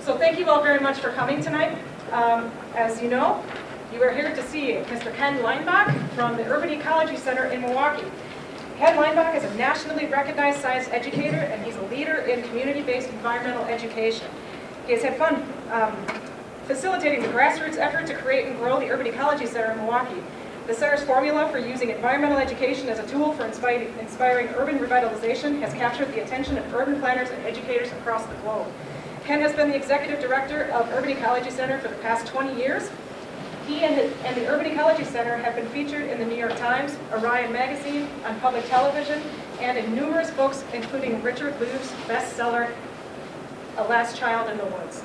So thank you all very much for coming tonight. As you know, you are here to see Mr. Ken Leinbach from the Urban Ecology Center in Milwaukee. Ken Leinbach is a nationally recognized science educator, and he's a leader in community-based environmental education. He has had fun facilitating the grassroots effort to create and grow the Urban Ecology Center in Milwaukee. The center's formula for using environmental education as a tool for inspiring urban revitalization has captured the attention of urban planners and educators across the globe. Ken has been the executive director of Urban Ecology Center for the past 20 years. He and the Urban Ecology Center have been featured in the New York Times, Orion Magazine, on public television, and in numerous books, including Richard Lou's bestseller, A Last Child in the Woods.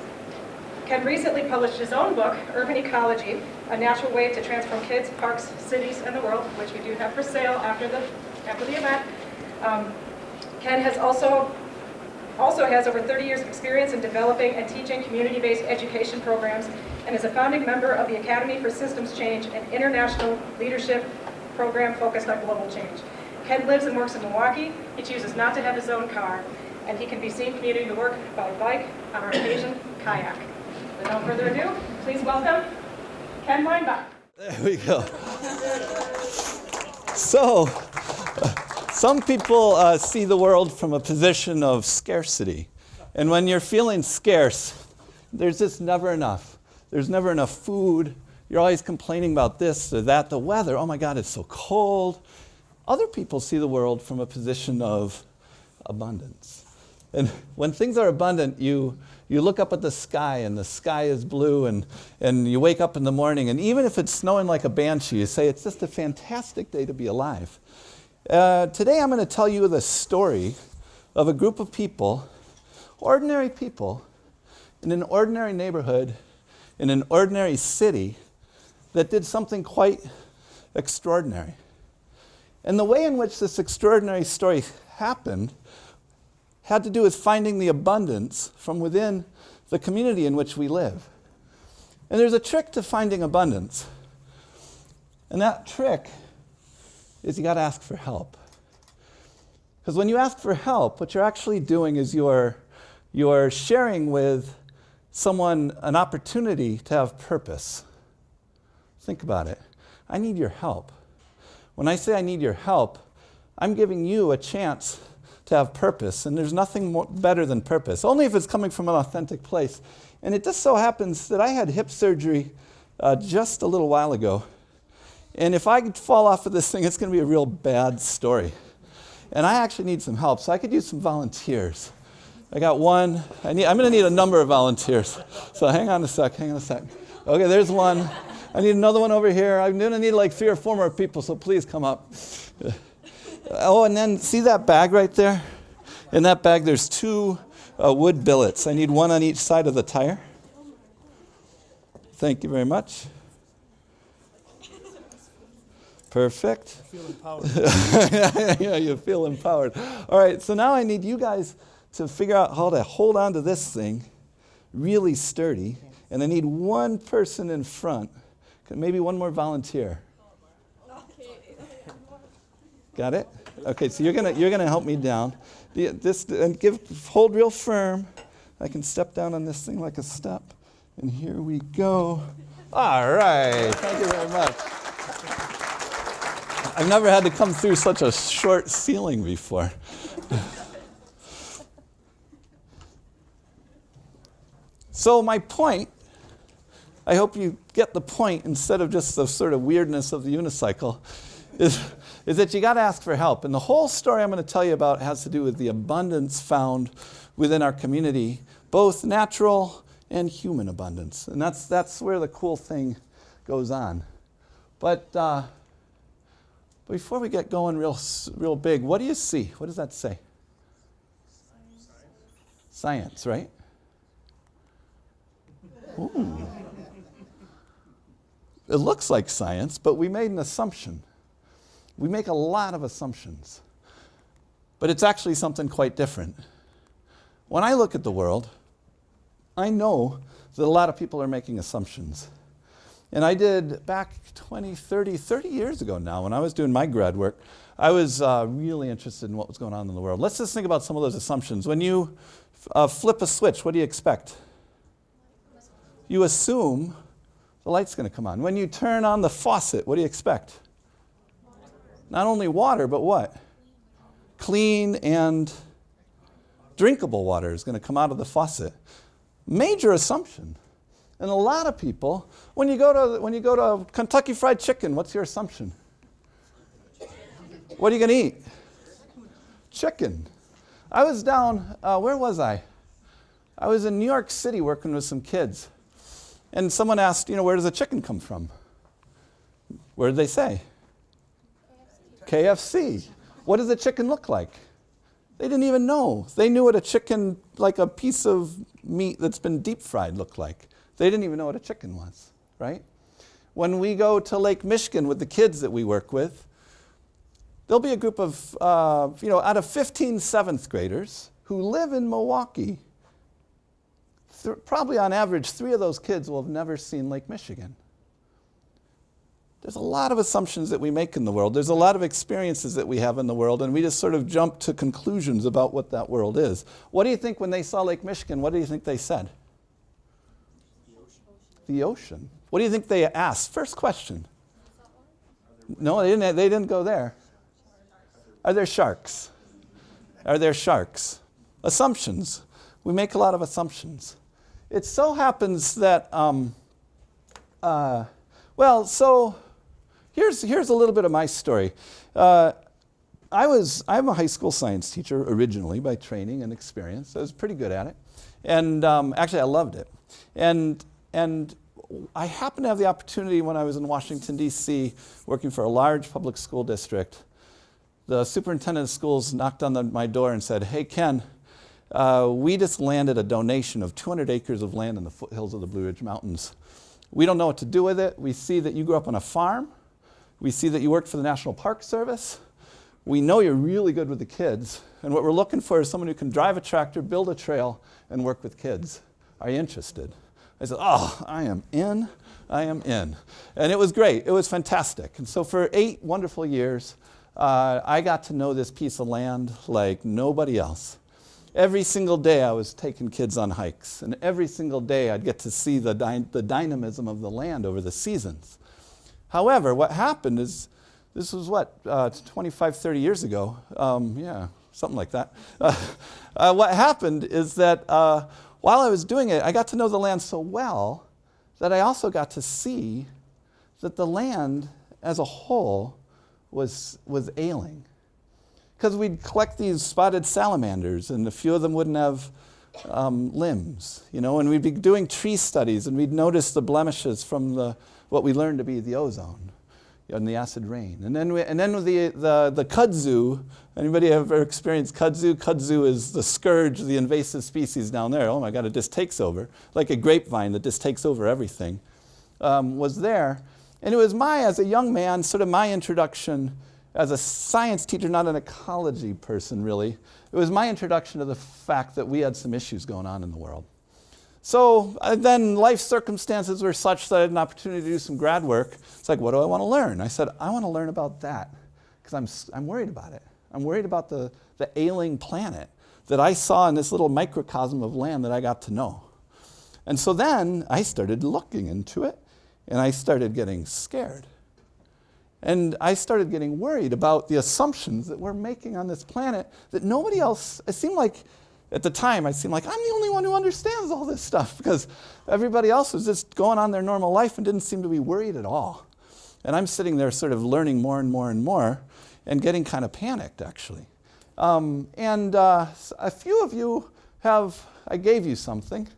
Ken recently published his own book, Urban Ecology, A Natural Way to Transform Kids, Parks, Cities, and the World, which we do have for sale after the event. Ken has also has over 30 years of experience in developing and teaching community-based education programs, and is a founding member of the Academy for Systems Change, an international leadership program focused on global change. Ken lives and works in Milwaukee. He chooses not to have his own car, and he can be seen commuting to work by bike, on occasion, kayak. Without further ado, please welcome Ken Leinbach. There we go. So, some people see the world from a position of scarcity. And when you're feeling scarce, there's just never enough. There's never enough food. You're always complaining about this or that. The weather, oh my God, it's so cold. Other people see the world from a position of abundance. And when things are abundant, you look up at the sky, and the sky is blue, and you wake up in the morning, and even if it's snowing like a banshee, you say, it's just a fantastic day to be alive. Today I'm going to tell you the story of a group of people, ordinary people, in an ordinary neighborhood, in an ordinary city, that did something quite extraordinary. And the way in which this extraordinary story happened had to do with finding the abundance from within the community in which we live. And there's a trick to finding abundance. And that trick is you got to ask for help. Because when you ask for help, what you're actually doing is you're sharing with someone an opportunity to have purpose. Think about it. I need your help. When I say I need your help, I'm giving you a chance to have purpose, and there's nothing better than purpose, only if it's coming from an authentic place. And it just so happens that I had hip surgery just a little while ago, and if I fall off of this thing, it's going to be a real bad story. And I actually need some help, so I could use some volunteers. I got one. I'm going to need a number of volunteers. So hang on a sec. Okay, there's one. I need another one over here. I'm going to need like 3 or 4 more people, so please come up. Oh, and then see that bag right there? In that bag, there's 2 wood billets. I need one on each side of the tire. Thank you very much. Perfect. I feel empowered. Yeah, you feel empowered. All right, so now I need you guys to figure out how to hold on to this thing really sturdy. And I need one person in front. Maybe one more volunteer. Got it? Okay, so you're gonna help me down. Hold real firm. I can step down on this thing like a step. And here we go. All right, thank you very much. I've never had to come through such a short ceiling before. So my point, I hope you get the point instead of just the sort of weirdness of the unicycle, is that you got to ask for help. And the whole story I'm going to tell you about has to do with the abundance found within our community, both natural and human abundance. And that's where the cool thing goes on. But before we get going real big, what do you see? What does that say? Science, right? Ooh. It looks like science, but we made an assumption. We make a lot of assumptions. But it's actually something quite different. When I look at the world, I know that a lot of people are making assumptions. And I did back 30 years ago now, when I was doing my grad work, I was really interested in what was going on in the world. Let's just think about some of those assumptions. When you flip a switch, what do you expect? you assume the light's going to come on. When you turn on the faucet, what do you expect? Not only water, but what? Clean and drinkable water is going to come out of the faucet. Major assumption. And a lot of people, when you go to Kentucky Fried Chicken, what's your assumption? What are you going to eat? Chicken. I was down, where was I? I was in New York City working with some kids. And someone asked, where does the chicken come from? Where did they say? KFC. What does the chicken look like? They didn't even know. They knew what a chicken, like a piece of meat that's been deep fried, looked like. They didn't even know what a chicken was, right? When we go to Lake Michigan with the kids that we work with, there'll be a group of, out of 15 seventh graders who live in Milwaukee. Probably on average, 3 of those kids will have never seen Lake Michigan. There's a lot of assumptions that we make in the world. There's a lot of experiences that we have in the world, and we just sort of jump to conclusions about what that world is. What do you think when they saw Lake Michigan, what do you think they said? The ocean. The ocean. What do you think they asked? First question. No, they didn't go there. Are there sharks? Are there sharks? Assumptions. We make a lot of assumptions. It so happens that, here's a little bit of my story. I'm a high school science teacher originally by training and experience. I was pretty good at it. And actually, I loved it. And I happened to have the opportunity when I was in Washington, D.C., working for a large public school district. The superintendent of schools knocked on my door and said, "Hey, Ken, we just landed a donation of 200 acres of land in the foothills of the Blue Ridge Mountains. We don't know what to do with it. We see that you grew up on a farm. We see that you worked for the National Park Service. We know you're really good with the kids. And what we're looking for is someone who can drive a tractor, build a trail, and work with kids. Are you interested?" I said, I am in. I am in. And it was great. It was fantastic. And so for 8 wonderful years, I got to know this piece of land like nobody else. Every single day I was taking kids on hikes, and every single day I'd get to see the dynamism of the land over the seasons. However, what happened is, this was 25, 30 years ago. Something like that. What happened is that while I was doing it, I got to know the land so well that I also got to see that the land as a whole was ailing. Because we'd collect these spotted salamanders, and a few of them wouldn't have limbs, and we'd be doing tree studies, and we'd notice the blemishes from what we learned to be the ozone and the acid rain. And then with the kudzu. Anybody ever experienced kudzu? Kudzu is the scourge of the invasive species down there. Oh my God, it just takes over, like a grapevine that just takes over everything, was there. And it was as a young man, sort of my introduction as a science teacher, not an ecology person really. It was my introduction to the fact that we had some issues going on in the world. So then life circumstances were such that I had an opportunity to do some grad work. It's like, what do I want to learn? I said, I want to learn about that because I'm worried about it. I'm worried about the ailing planet that I saw in this little microcosm of land that I got to know. And so then I started looking into it, and I started getting scared. And I started getting worried about the assumptions that we're making on this planet that nobody else, it seemed like, at the time, I seemed like I'm the only one who understands all this stuff because everybody else was just going on their normal life and didn't seem to be worried at all. And I'm sitting there sort of learning more and more and more and getting kind of panicked, actually. A few of you I gave you something.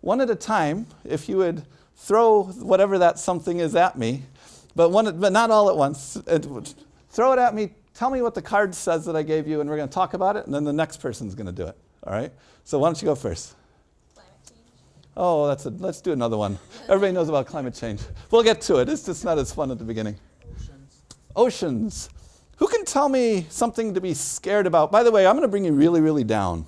One at a time, if you would throw whatever that something is at me, but not all at once. Throw it at me, tell me what the card says that I gave you, and we're going to talk about it, and then the next person's going to do it. All right? So why don't you go first? Climate change. Oh, let's do another one. Everybody knows about climate change. We'll get to it. It's just not as fun at the beginning. Oceans. Who can tell me something to be scared about? By the way, I'm going to bring you really, really down.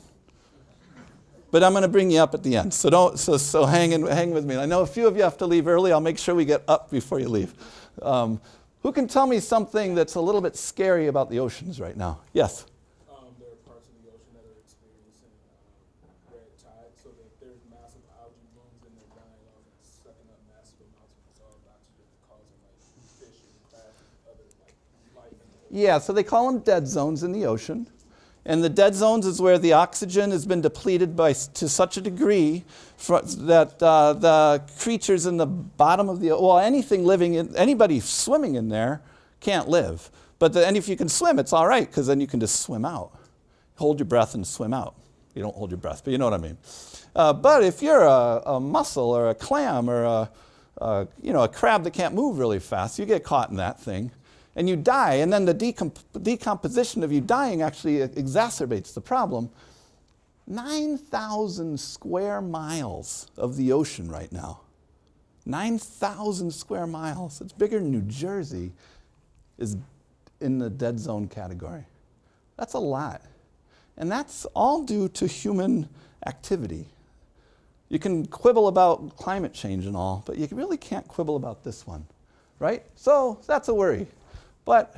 But I'm going to bring you up at the end. So hang with me. I know a few of you have to leave early. I'll make sure we get up before you leave. Who can tell me something that's a little bit scary about the oceans right now? Yes? There are parts of the ocean that are experiencing red tide, so that there's massive algae blooms and they're dying off at Yeah, so they call them dead zones in the ocean. And the dead zones is where the oxygen has been depleted to such a degree that the creatures in the bottom of the, well, anything living, anybody swimming in there can't live. And if you can swim, it's all right, because then you can just swim out. Hold your breath and swim out. You don't hold your breath, but you know what I mean. But if you're a mussel or a clam or a crab that can't move really fast, you get caught in that thing. And you die, and then the decomposition of you dying actually exacerbates the problem. 9,000 square miles of the ocean right now. 9,000 square miles. It's bigger than New Jersey is in the dead zone category. That's a lot. And that's all due to human activity. You can quibble about climate change and all, but you really can't quibble about this one, right? So that's a worry. But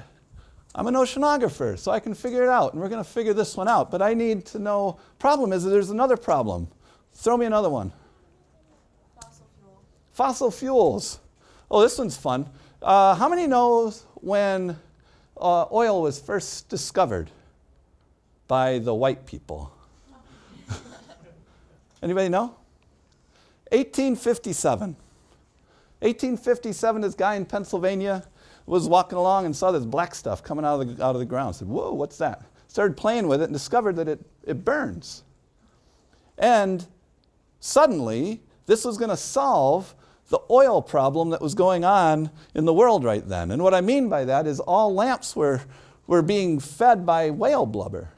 I'm an oceanographer, so I can figure it out, and we're going to figure this one out. But I need to know, problem is that there's another problem. Throw me another one. Fossil fuel. Fossil fuels. Oh, this one's fun. How many knows when oil was first discovered by the white people? Anybody know? 1857. 1857, this guy in Pennsylvania was walking along and saw this black stuff coming out of the ground. Said, whoa, what's that? Started playing with it and discovered that it burns. And suddenly, this was going to solve the oil problem that was going on in the world right then. And what I mean by that is all lamps were being fed by whale blubber.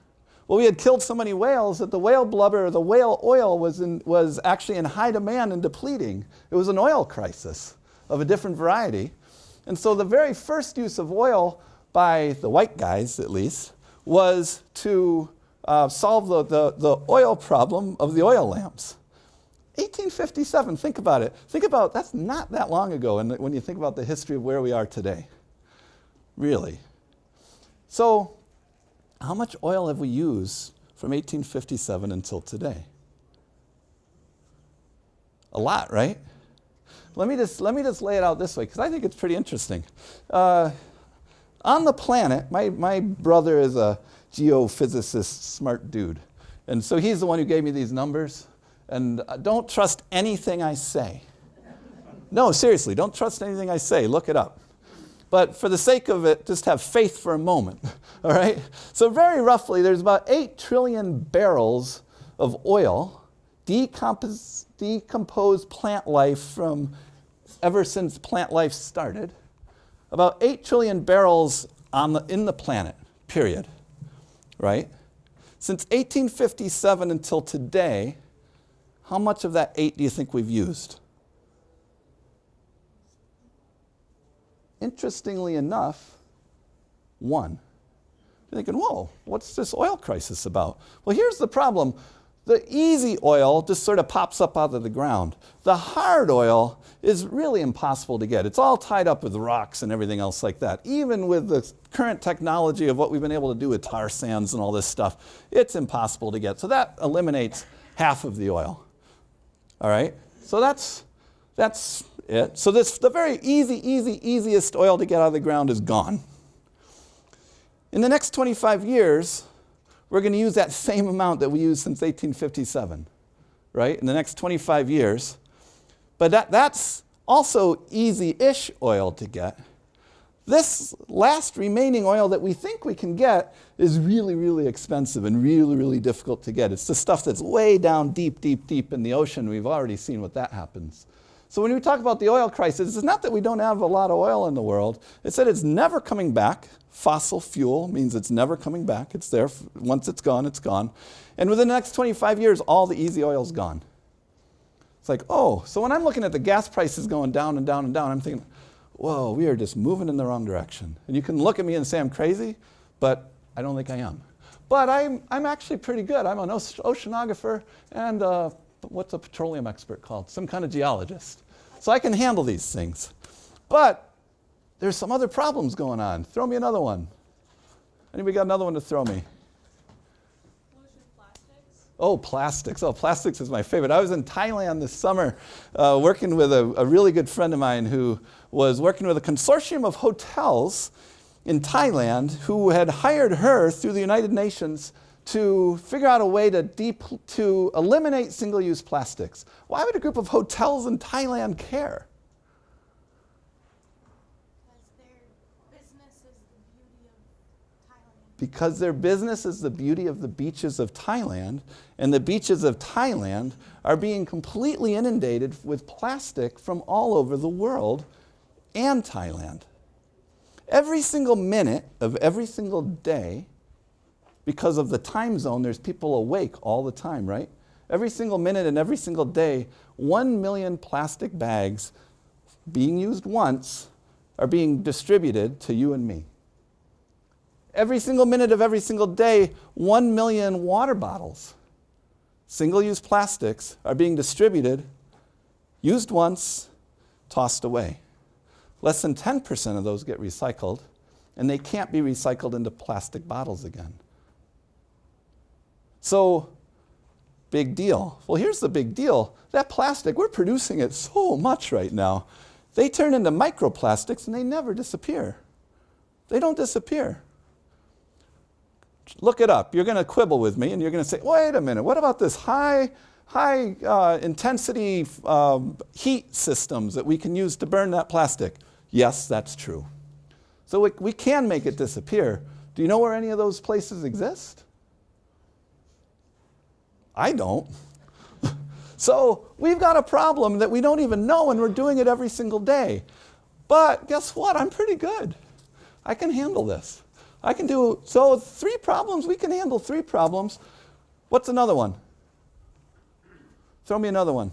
Well, we had killed so many whales that the whale blubber, or the whale oil, was actually in high demand and depleting. It was an oil crisis of a different variety. And so the very first use of oil by the white guys, at least, was to solve the oil problem of the oil lamps. 1857, think about it. That's not that long ago when you think about the history of where we are today. Really. So, how much oil have we used from 1857 until today? A lot, right? Let me just lay it out this way, because I think it's pretty interesting. On the planet, my brother is a geophysicist, smart dude. And so he's the one who gave me these numbers. And don't trust anything I say. No, seriously, don't trust anything I say. Look it up. But for the sake of it, just have faith for a moment. All right? So very roughly, there's about 8 trillion barrels of oil decomposed plant life from ever since plant life started. About 8 trillion barrels in the planet, period. Right? Since 1857 until today, how much of that 8 do you think we've used? Interestingly enough, 1. You're thinking, whoa, what's this oil crisis about? Well, here's the problem. The easy oil just sort of pops up out of the ground. The hard oil is really impossible to get. It's all tied up with rocks and everything else like that. Even with the current technology of what we've been able to do with tar sands and all this stuff, it's impossible to get. So that eliminates half of the oil. All right? So that's it. So the very easiest oil to get out of the ground is gone. In the next 25 years, we're going to use that same amount that we used since 1857, right? In the next 25 years. But that's also easy-ish oil to get. This last remaining oil that we think we can get is really, really expensive and really, really difficult to get. It's the stuff that's way down deep in the ocean. We've already seen what that happens. So when we talk about the oil crisis, it's not that we don't have a lot of oil in the world. It's that it's never coming back. Fossil fuel means it's never coming back. It's there. Once it's gone, it's gone. And within the next 25 years, all the easy oil is gone. It's like, oh, so when I'm looking at the gas prices going down and down and down, I'm thinking, whoa, we are just moving in the wrong direction. And you can look at me and say I'm crazy, but I don't think I am. But I'm actually pretty good. I'm an oceanographer and what's a petroleum expert called? Some kind of geologist. So I can handle these things. But there's some other problems going on. Throw me another one. Anybody got another one to throw me? Plastics. Oh, plastics. Oh, plastics is my favorite. I was in Thailand this summer working with a really good friend of mine who was working with a consortium of hotels in Thailand who had hired her through the United Nations to figure out a way to eliminate single-use plastics. Why would a group of hotels in Thailand care? Because their business is the beauty of Thailand. Because their business is the beauty of the beaches of Thailand, and the beaches of Thailand are being completely inundated with plastic from all over the world and Thailand. Every single minute of every single day, because of the time zone, there's people awake all the time, right? Every single minute and every single day, 1 million plastic bags being used once are being distributed to you and me. Every single minute of every single day, 1 million water bottles, single-use plastics, are being distributed, used once, tossed away. Less than 10% of those get recycled, and they can't be recycled into plastic bottles again. So, big deal. Well, here's the big deal. That plastic, we're producing it so much right now. They turn into microplastics and they never disappear. They don't disappear. Look it up. You're going to quibble with me and you're going to say, wait a minute, what about this high intensity heat systems that we can use to burn that plastic? Yes, that's true. So we can make it disappear. Do you know where any of those places exist? I don't. So we've got a problem that we don't even know, and we're doing it every single day. But guess what? I'm pretty good. I can handle this. I can do, so 3 problems, we can handle 3 problems. What's another one? Throw me another one.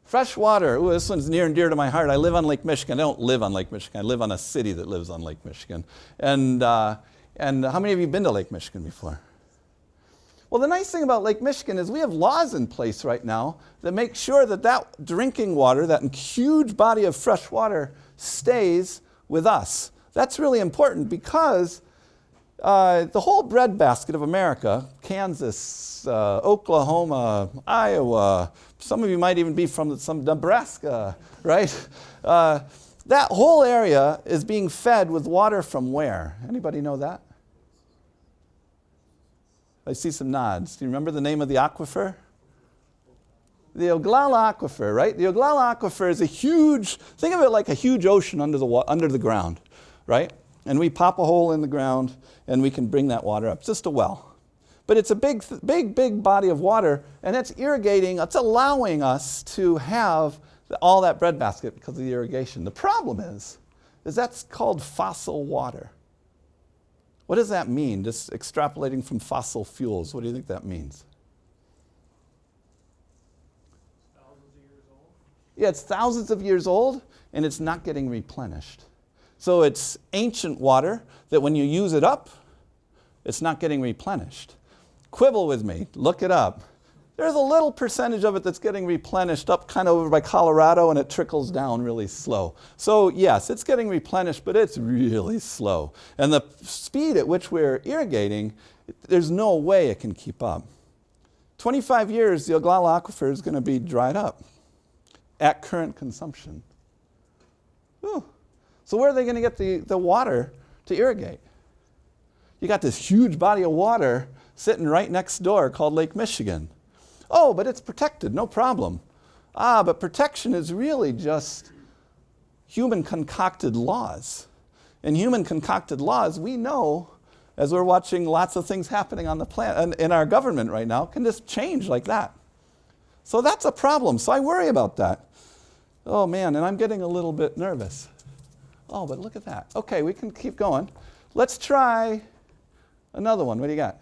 Fresh water. Ooh, this one's near and dear to my heart. I live on Lake Michigan. I don't live on Lake Michigan. I live on a city that lives on Lake Michigan. And how many of you have been to Lake Michigan before? Well, the nice thing about Lake Michigan is we have laws in place right now that make sure that that drinking water, that huge body of fresh water, stays with us. That's really important because the whole breadbasket of America, Kansas, Oklahoma, Iowa, some of you might even be from some Nebraska, right? That whole area is being fed with water from where? Anybody know that? I see some nods. Do you remember the name of the aquifer? The Oglala Aquifer, right? The Oglala Aquifer is a huge, think of it like a huge ocean under the ground, right? And we pop a hole in the ground and we can bring that water up. It's just a well. But it's a big body of water, and it's irrigating, it's allowing us to have all that breadbasket because of the irrigation. The problem is that's called fossil water. What does that mean? Just extrapolating from fossil fuels, what do you think that means? Yeah, it's thousands of years old, and it's not getting replenished. So it's ancient water that when you use it up, it's not getting replenished. Quibble with me, look it up. There's a little percentage of it that's getting replenished up kind of over by Colorado, and it trickles down really slow. So yes, it's getting replenished, but it's really slow. And the speed at which we're irrigating, there's no way it can keep up. 25 years, the Oglala Aquifer is going to be dried up at current consumption. Ooh. So where are they going to get the water to irrigate? You got this huge body of water sitting right next door called Lake Michigan. Oh, but it's protected, no problem. But protection is really just human concocted laws. And human concocted laws, we know, as we're watching lots of things happening on the planet, in our government right now, can just change like that. So that's a problem, so I worry about that. Oh man, and I'm getting a little bit nervous. Oh, but look at that. Okay, we can keep going. Let's try another one. What do you got?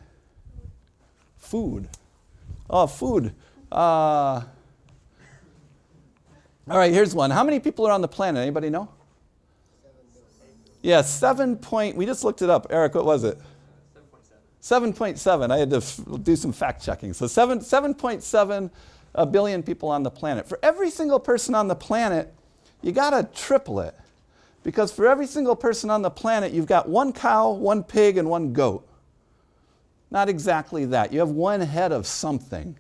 Food. Oh, food. All right, here's one. How many people are on the planet? Anybody know? 7 billion. Yeah, we just looked it up. Eric, what was it? 7.7. I had to do some fact checking. So 7.7 billion people on the planet. For every single person on the planet, you got to triple it. Because for every single person on the planet, you've got 1 cow, 1 pig, and 1 goat. Not exactly that. You have 1 head of something.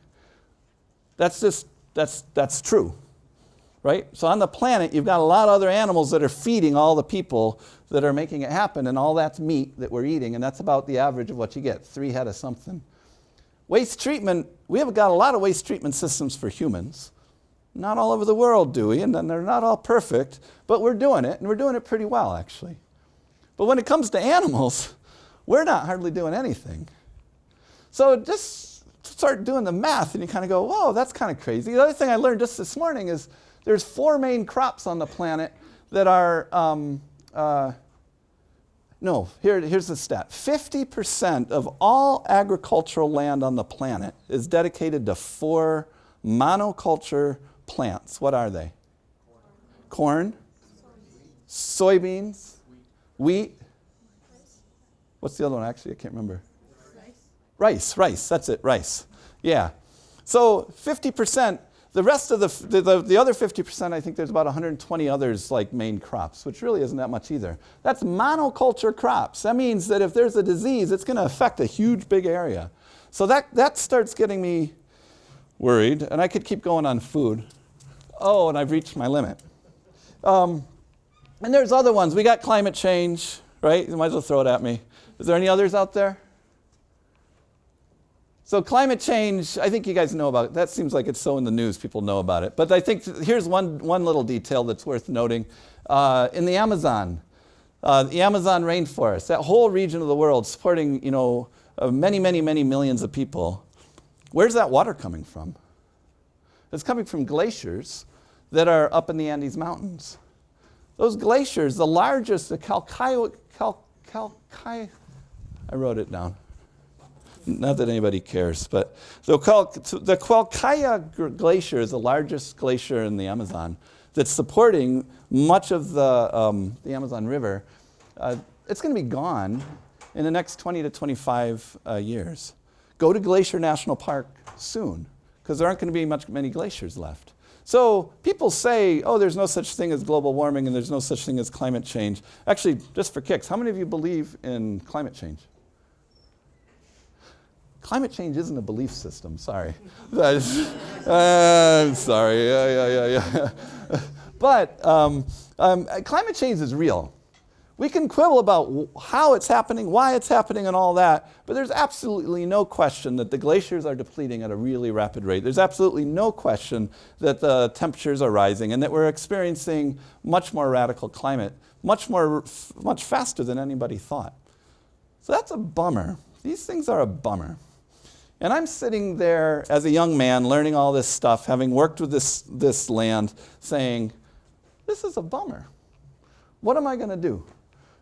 That's true. right? So on the planet, you've got a lot of other animals that are feeding all the people that are making it happen, and all that's meat that we're eating, and that's about the average of what you get, 3 head of something. Waste treatment, we have got a lot of waste treatment systems for humans. Not all over the world, do we? And then they're not all perfect, but we're doing it, and we're doing it pretty well, actually. But when it comes to animals, we're not hardly doing anything. So just start doing the math, and you kind of go, whoa, that's kind of crazy. The other thing I learned just this morning is there's 4 main crops on the planet that are, here's the stat. 50% of all agricultural land on the planet is dedicated to 4 monoculture plants. What are they? Corn, soybeans, wheat. What's the other one? Actually, I can't remember. Rice, that's it, rice. Yeah. So 50%, the rest of the other 50%, I think there's about 120 others like main crops, which really isn't that much either. That's monoculture crops. That means that if there's a disease, it's going to affect a huge, big area. So that starts getting me worried, and I could keep going on food. Oh, and I've reached my limit. And there's other ones. We got climate change, right? You might as well throw it at me. Is there any others out there? So climate change, I think you guys know about it. That seems like it's so in the news, people know about it. But I think here's one little detail that's worth noting. In the Amazon rainforest, that whole region of the world supporting, many, many, many millions of people, where's that water coming from? It's coming from glaciers that are up in the Andes Mountains. Those glaciers, the largest, the I wrote it down. Not that anybody cares, but the Quilcaya Glacier is the largest glacier in the Amazon that's supporting much of the Amazon River. It's going to be gone in the next 20 to 25 years. Go to Glacier National Park soon, because there aren't going to be many glaciers left. So people say, oh, there's no such thing as global warming and there's no such thing as climate change. Actually, just for kicks, how many of you believe in climate change? Climate change isn't a belief system, sorry. I'm sorry, yeah. But climate change is real. We can quibble about how it's happening, why it's happening, and all that, but there's absolutely no question that the glaciers are depleting at a really rapid rate. There's absolutely no question that the temperatures are rising and that we're experiencing much more radical climate, much faster than anybody thought. So that's a bummer. These things are a bummer. And I'm sitting there as a young man learning all this stuff, having worked with this land, saying, this is a bummer. What am I going to do?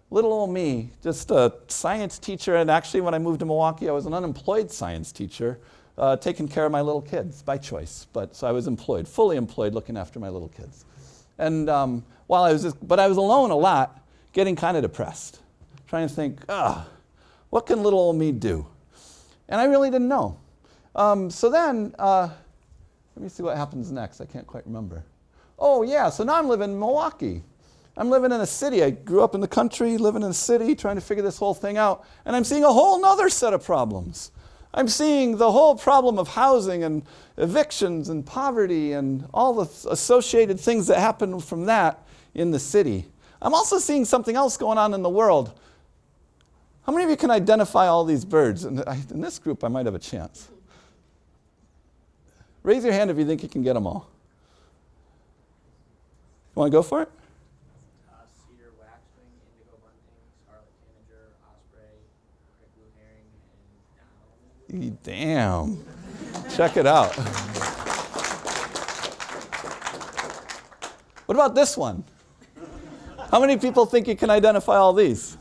Little old me, just a science teacher, and actually when I moved to Milwaukee, I was an unemployed science teacher, taking care of my little kids by choice. So I was employed, fully employed, looking after my little kids. And but I was alone a lot, getting kind of depressed, trying to think, what can little old me do? And I really didn't know. So then, let me see what happens next. I can't quite remember. Oh yeah, so now I'm living in Milwaukee. I'm living in a city. I grew up in the country, living in a city, trying to figure this whole thing out. And I'm seeing a whole nother set of problems. I'm seeing the whole problem of housing and evictions and poverty and all the associated things that happen from that in the city. I'm also seeing something else going on in the world. How many of you can identify all these birds? In this group, I might have a chance. Raise your hand if you think you can get them all. You want to go for it? Cedar waxwing, indigo bunting, scarlet tanager, osprey, great blue herring, and Damn. Check it out. What about this one? How many people think you can identify all these?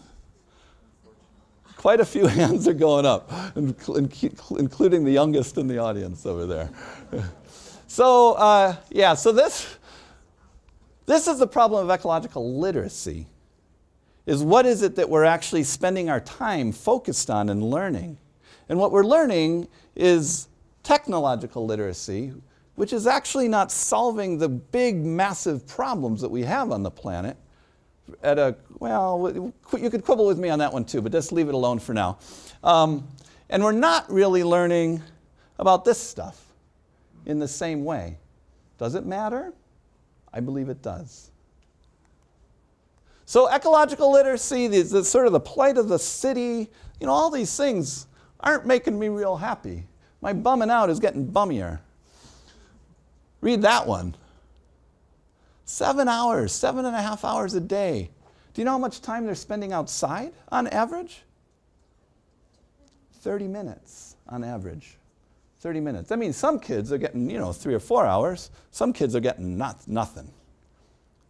Quite a few hands are going up, including the youngest in the audience over there. So, so this is the problem of ecological literacy, is what is it that we're actually spending our time focused on and learning? And what we're learning is technological literacy, which is actually not solving the big, massive problems that we have on the planet. You could quibble with me on that one too, but just leave it alone for now. And we're not really learning about this stuff in the same way. Does it matter? I believe it does. So ecological literacy, the sort of the plight of the city, all these things aren't making me real happy. My bumming out is getting bummier. Read that one. 7 hours, 7.5 hours a day. Do you know how much time they're spending outside on average? 30 minutes on average. 30 minutes. I mean, some kids are getting, 3 or 4 hours. Some kids are getting nothing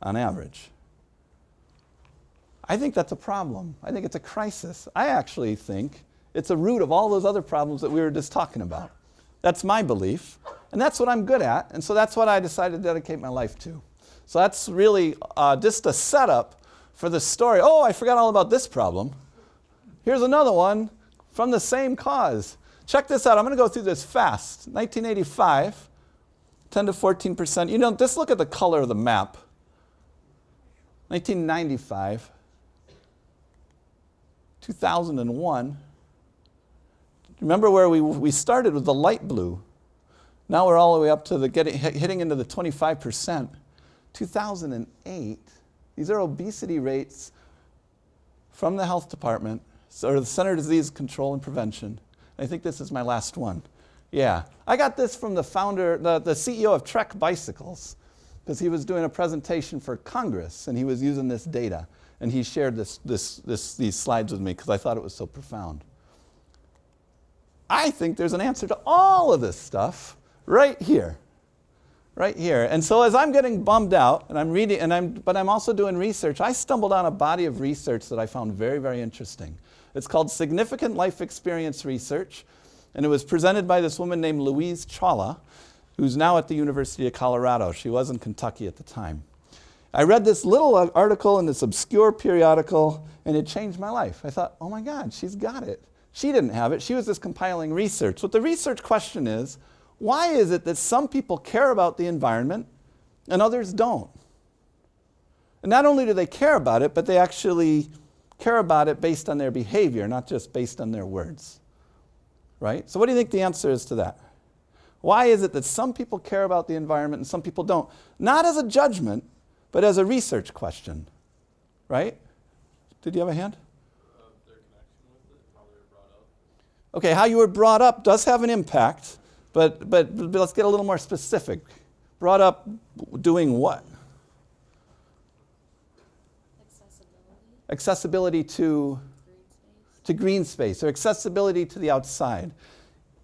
on average. I think that's a problem. I think it's a crisis. I actually think it's a root of all those other problems that we were just talking about. That's my belief, and that's what I'm good at, and so that's what I decided to dedicate my life to. So that's really just a setup for the story. Oh, I forgot all about this problem. Here's another one from the same cause. Check this out. I'm going to go through this fast. 1985, 10 to 14%. Just look at the color of the map. 1995, 2001. Remember where we started with the light blue. Now we're all the way up to hitting into the 25%. 2008, these are obesity rates from the health department, or the Center for Disease Control and Prevention. I think this is my last one. Yeah, I got this from the founder, the CEO of Trek Bicycles, because he was doing a presentation for Congress, and he was using this data, and he shared these slides with me because I thought it was so profound. I think there's an answer to all of this stuff right here. Right here. And so as I'm getting bummed out, and I'm reading, but I'm also doing research, I stumbled on a body of research that I found very, very interesting. It's called Significant Life Experience Research, and it was presented by this woman named Louise Chawla, who's now at the University of Colorado. She was in Kentucky at the time. I read this little article in this obscure periodical, and it changed my life. I thought, oh my God, she's got it. She didn't have it. She was just compiling research. What the research question is, why is it that some people care about the environment and others don't? And not only do they care about it, but they actually care about it based on their behavior, not just based on their words. Right? So what do you think the answer is to that? Why is it that some people care about the environment and some people don't? Not as a judgment, but as a research question. Right? Did you have a hand? Their connection with it, how they were brought up. Okay, how you were brought up does have an impact. But let's get a little more specific. Brought up doing what? Accessibility to green space, or accessibility to the outside.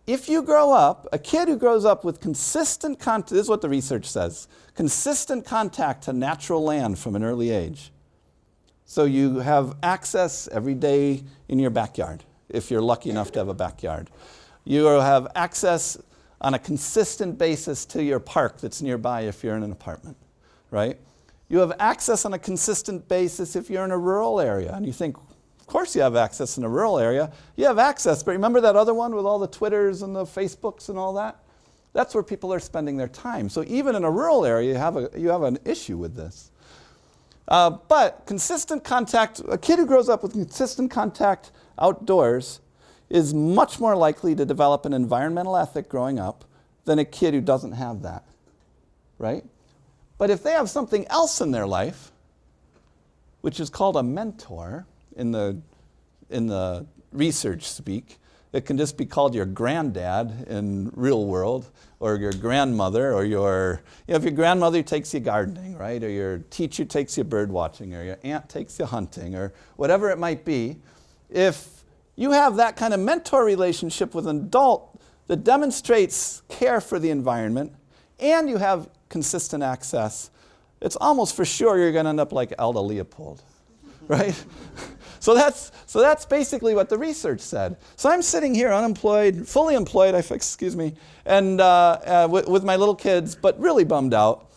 If you grow up, a kid who grows up with consistent contact, this is what the research says, consistent contact to natural land from an early age. So you have access every day in your backyard, if you're lucky enough to have a backyard. You have access on a consistent basis to your park that's nearby if you're in an apartment, right? You have access on a consistent basis if you're in a rural area. And you think, of course you have access in a rural area. You have access, but remember that other one with all the Twitters and the Facebooks and all that? That's where people are spending their time. So even in a rural area, you have an issue with this. But consistent contact, a kid who grows up with consistent contact outdoors is much more likely to develop an environmental ethic growing up than a kid who doesn't have that, right? But if they have something else in their life, which is called a mentor in the research speak, it can just be called your granddad in real world, or your grandmother, or if your grandmother takes you gardening, right? Or your teacher takes you bird watching, or your aunt takes you hunting, or whatever it might be. If you have that kind of mentor relationship with an adult that demonstrates care for the environment, and you have consistent access, it's almost for sure you're going to end up like Alda Leopold, right? So that's basically what the research said. So I'm sitting here unemployed, fully employed, and with my little kids, but really bummed out,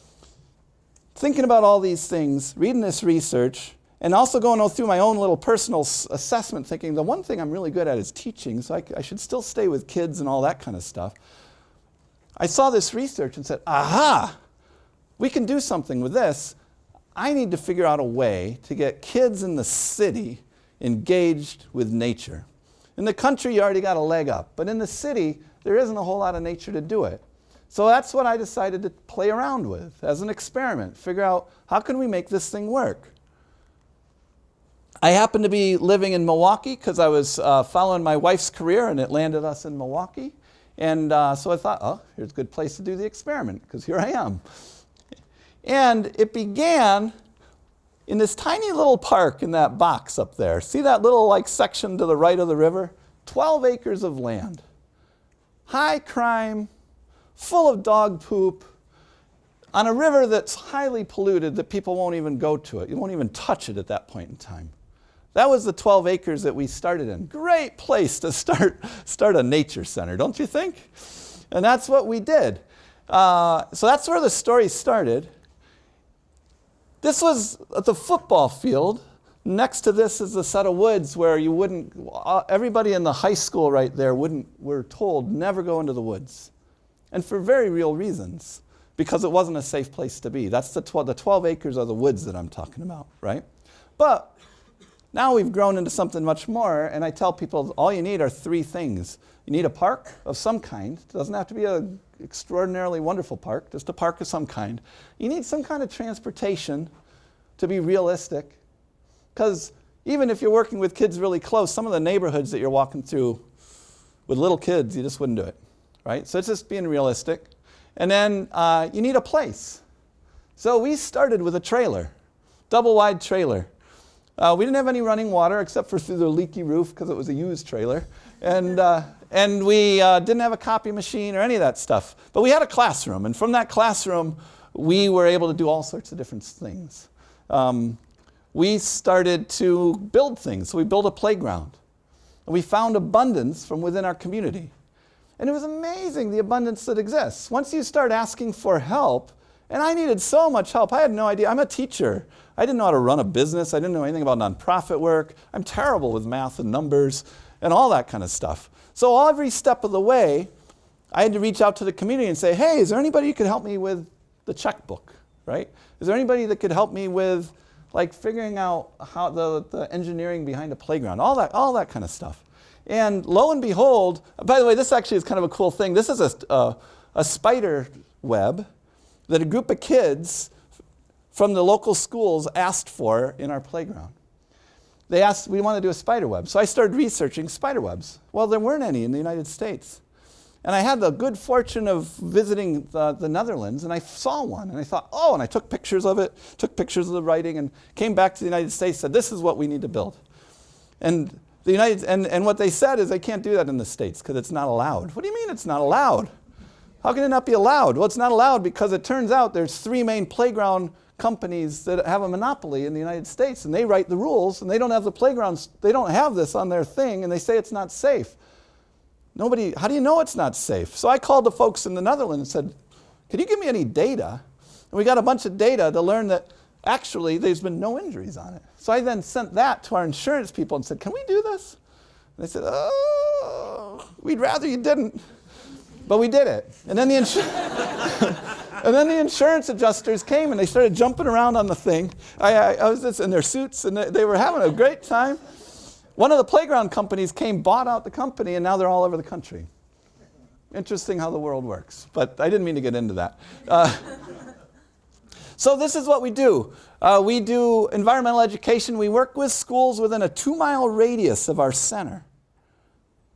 thinking about all these things, reading this research, and also going through my own little personal assessment, thinking the one thing I'm really good at is teaching, so I should still stay with kids and all that kind of stuff. I saw this research and said, aha, we can do something with this. I need to figure out a way to get kids in the city engaged with nature. In the country, you already got a leg up, but in the city, there isn't a whole lot of nature to do it. So that's what I decided to play around with as an experiment, figure out how can we make this thing work. I happened to be living in Milwaukee because I was following my wife's career, and it landed us in Milwaukee. And so I thought, oh, here's a good place to do the experiment, because here I am. And it began in this tiny little park in that box up there. See that little section to the right of the river? 12 acres of land. High crime, full of dog poop, on a river that's highly polluted that people won't even go to it. You won't even touch it at that point in time. That was the 12 acres that we started in. Great place to start a nature center, don't you think? And that's what we did. So that's where the story started. This was at the football field. Next to this is a set of woods where you wouldn't, everybody in the high school right there were told never go into the woods. And for very real reasons, because it wasn't a safe place to be. That's the 12 acres are the woods that I'm talking about, right? But now we've grown into something much more, and I tell people all you need are 3 things. You need a park of some kind. It doesn't have to be an extraordinarily wonderful park, just a park of some kind. You need some kind of transportation to be realistic, because even if you're working with kids really close, some of the neighborhoods that you're walking through with little kids, you just wouldn't do it, right? So it's just being realistic. And then you need a place. So we started with a trailer, double-wide trailer. We didn't have any running water except for through the leaky roof because it was a used trailer. And we didn't have a copy machine or any of that stuff. But we had a classroom. And from that classroom, we were able to do all sorts of different things. We started to build things. So we built a playground. And we found abundance from within our community. And it was amazing, the abundance that exists. Once you start asking for help, and I needed so much help. I had no idea. I'm a teacher. I didn't know how to run a business. I didn't know anything about nonprofit work. I'm terrible with math and numbers and all that kind of stuff. So every step of the way, I had to reach out to the community and say, hey, is there anybody who could help me with the checkbook, right? Is there anybody that could help me with figuring out how the engineering behind a playground, all that kind of stuff. And lo and behold, by the way, this actually is kind of a cool thing. This is a spider web that a group of kids from the local schools asked for in our playground. They asked, we want to do a spider web. So I started researching spider webs. Well, there weren't any in the United States. And I had the good fortune of visiting the Netherlands, and I saw one, and I thought, oh, and I took pictures of it, took pictures of the writing, and came back to the United States, said, this is what we need to build. And what they said is they can't do that in the States because it's not allowed. What do you mean it's not allowed? How can it not be allowed? Well, it's not allowed because it turns out there's 3 main playground companies that have a monopoly in the United States, and they write the rules, and they don't have the playgrounds, they don't have this on their thing, and they say it's not safe. How do you know it's not safe? So I called the folks in the Netherlands and said, can you give me any data? And we got a bunch of data to learn that actually there's been no injuries on it. So I then sent that to our insurance people and said, can we do this? And they said, oh, we'd rather you didn't. But we did it. And then the insurance adjusters came and they started jumping around on the thing. I was just in their suits and they were having a great time. One of the playground companies bought out the company, and now they're all over the country. Interesting how the world works, but I didn't mean to get into that. So this is what we do. We do environmental education. We work with schools within a 2-mile radius of our center.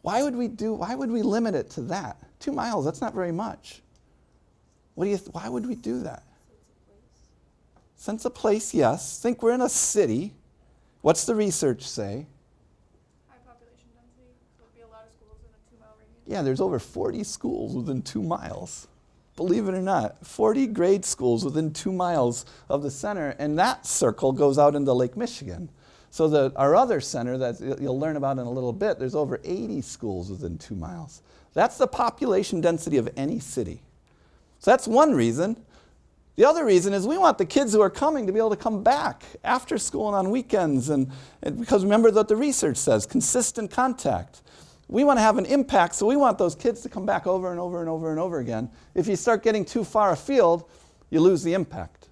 Why would we limit it to that? 2 miles, that's not very much. Why would we do that? Sense of place, yes. Think we're in a city. What's the research say? Yeah, there's over 40 schools within 2 miles. Believe it or not, 40 grade schools within 2 miles of the center, and that circle goes out into Lake Michigan. So our other center that you'll learn about in a little bit, there's over 80 schools within 2 miles. That's the population density of any city. So that's one reason. The other reason is we want the kids who are coming to be able to come back after school and on weekends, and because remember what the research says, consistent contact. We want to have an impact, so we want those kids to come back over and over and over and over again. If you start getting too far afield, you lose the impact.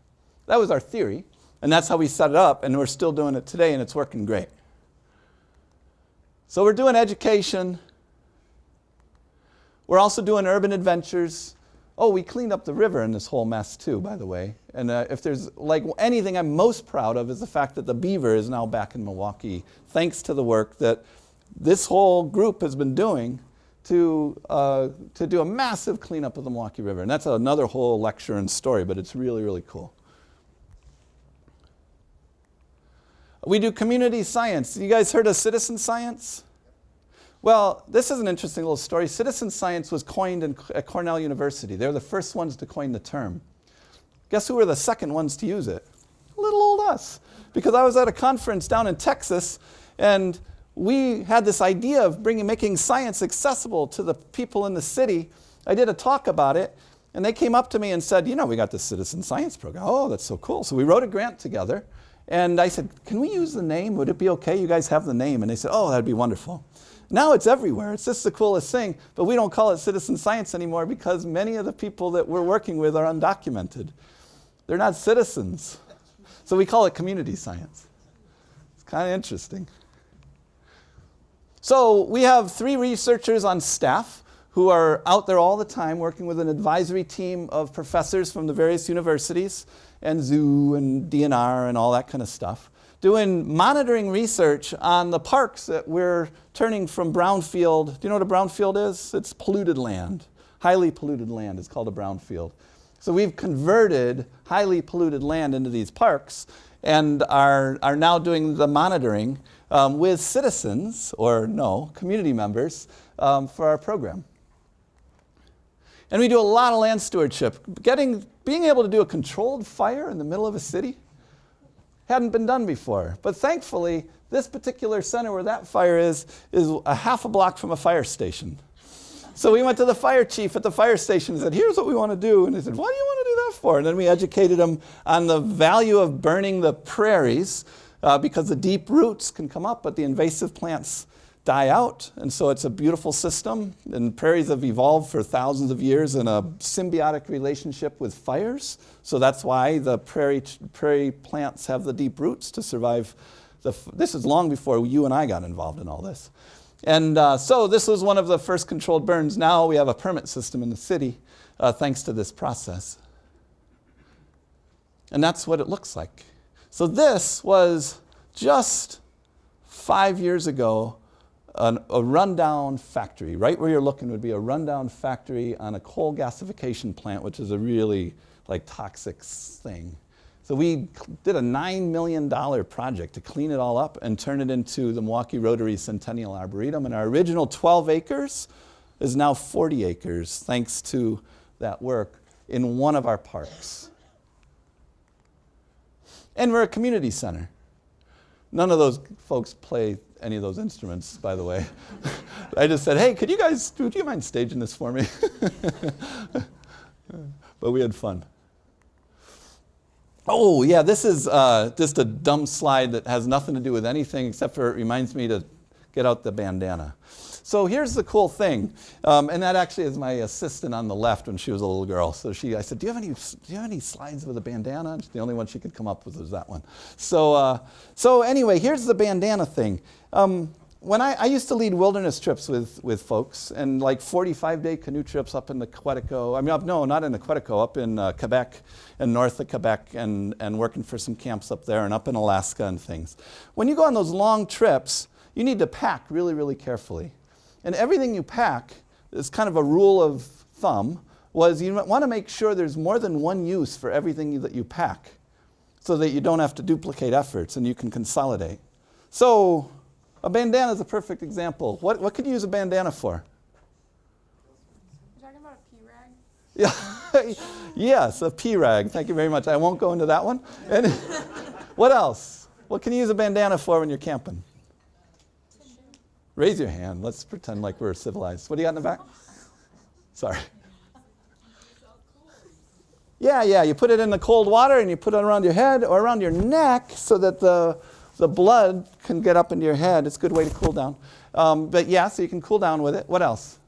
That was our theory, and that's how we set it up, and we're still doing it today, and it's working great. So we're doing education. We're also doing urban adventures. Oh, we cleaned up the river in this whole mess too, by the way. And if there's like anything I'm most proud of is the fact that the beaver is now back in Milwaukee, thanks to the work that this whole group has been doing to do a massive cleanup of the Milwaukee River. And that's another whole lecture and story, but it's really, really cool. We do community science. You guys heard of citizen science? Well, this is an interesting little story. Citizen science was coined at Cornell University. They were the first ones to coin the term. Guess who were the second ones to use it? Little old us. Because I was at a conference down in Texas, and we had this idea of making science accessible to the people in the city. I did a talk about it, and they came up to me and said, you know, we got this citizen science program. Oh, that's so cool. So we wrote a grant together, and I said, can we use the name? Would it be okay? You guys have the name. And they said, oh, that'd be wonderful. Now it's everywhere. It's just the coolest thing, but we don't call it citizen science anymore because many of the people that we're working with are undocumented. They're not citizens. So we call it community science. It's kind of interesting. So we have 3 researchers on staff who are out there all the time working with an advisory team of professors from the various universities and zoo and DNR and all that kind of stuff, doing monitoring research on the parks that we're turning from brownfield. Do you know what a brownfield is? It's polluted land. Highly polluted land is called a brownfield. So we've converted highly polluted land into these parks and are now doing the monitoring with citizens, or no, community members, for our program. And we do a lot of land stewardship. Being able to do a controlled fire in the middle of a city hadn't been done before. But thankfully, this particular center where that fire is a half a block from a fire station. So we went to the fire chief at the fire station and said, here's what we want to do. And he said, why do you want to do that for? And then we educated him on the value of burning the prairies because the deep roots can come up, but the invasive plants die out. And so it's a beautiful system. And prairies have evolved for thousands of years in a symbiotic relationship with fires. So that's why the prairie plants have the deep roots to survive. This is long before you and I got involved in all this. And so this was one of the first controlled burns. Now we have a permit system in the city thanks to this process. And that's what it looks like. So this was just 5 years ago, a rundown factory. Right where you're looking would be a rundown factory on a coal gasification plant, which is a really toxic thing. So we did a $9 million project to clean it all up and turn it into the Milwaukee Rotary Centennial Arboretum. And our original 12 acres is now 40 acres, thanks to that work in one of our parks. And we're a community center. None of those folks play any of those instruments, by the way. I just said, hey, would you mind staging this for me? But we had fun. Oh, yeah, this is just a dumb slide that has nothing to do with anything except for it reminds me to get out the bandana. So here's the cool thing, and that actually is my assistant on the left when she was a little girl. So I said, do you have any slides with a bandana? And the only one she could come up with was that one. So anyway, here's the bandana thing. When I used to lead wilderness trips with folks, and 45-day canoe trips up in the Quetico. Not in the Quetico, up in Quebec and north of Quebec, and working for some camps up there and up in Alaska and things. When you go on those long trips, you need to pack really, really carefully. And everything you pack is kind of a rule of thumb, was you want to make sure there's more than one use for everything that you pack so that you don't have to duplicate efforts and you can consolidate. So a bandana is a perfect example. What could you use a bandana for? You're talking about a pea rag? Yeah. Yes, a pea rag. Thank you very much. I won't go into that one. And what else? What can you use a bandana for when you're camping? Raise your hand. Let's pretend like we're civilized. What do you got in the back? Sorry. Yeah, you put it in the cold water and you put it around your head or around your neck so that the blood can get up into your head. It's a good way to cool down. But yeah, so you can cool down with it. What else?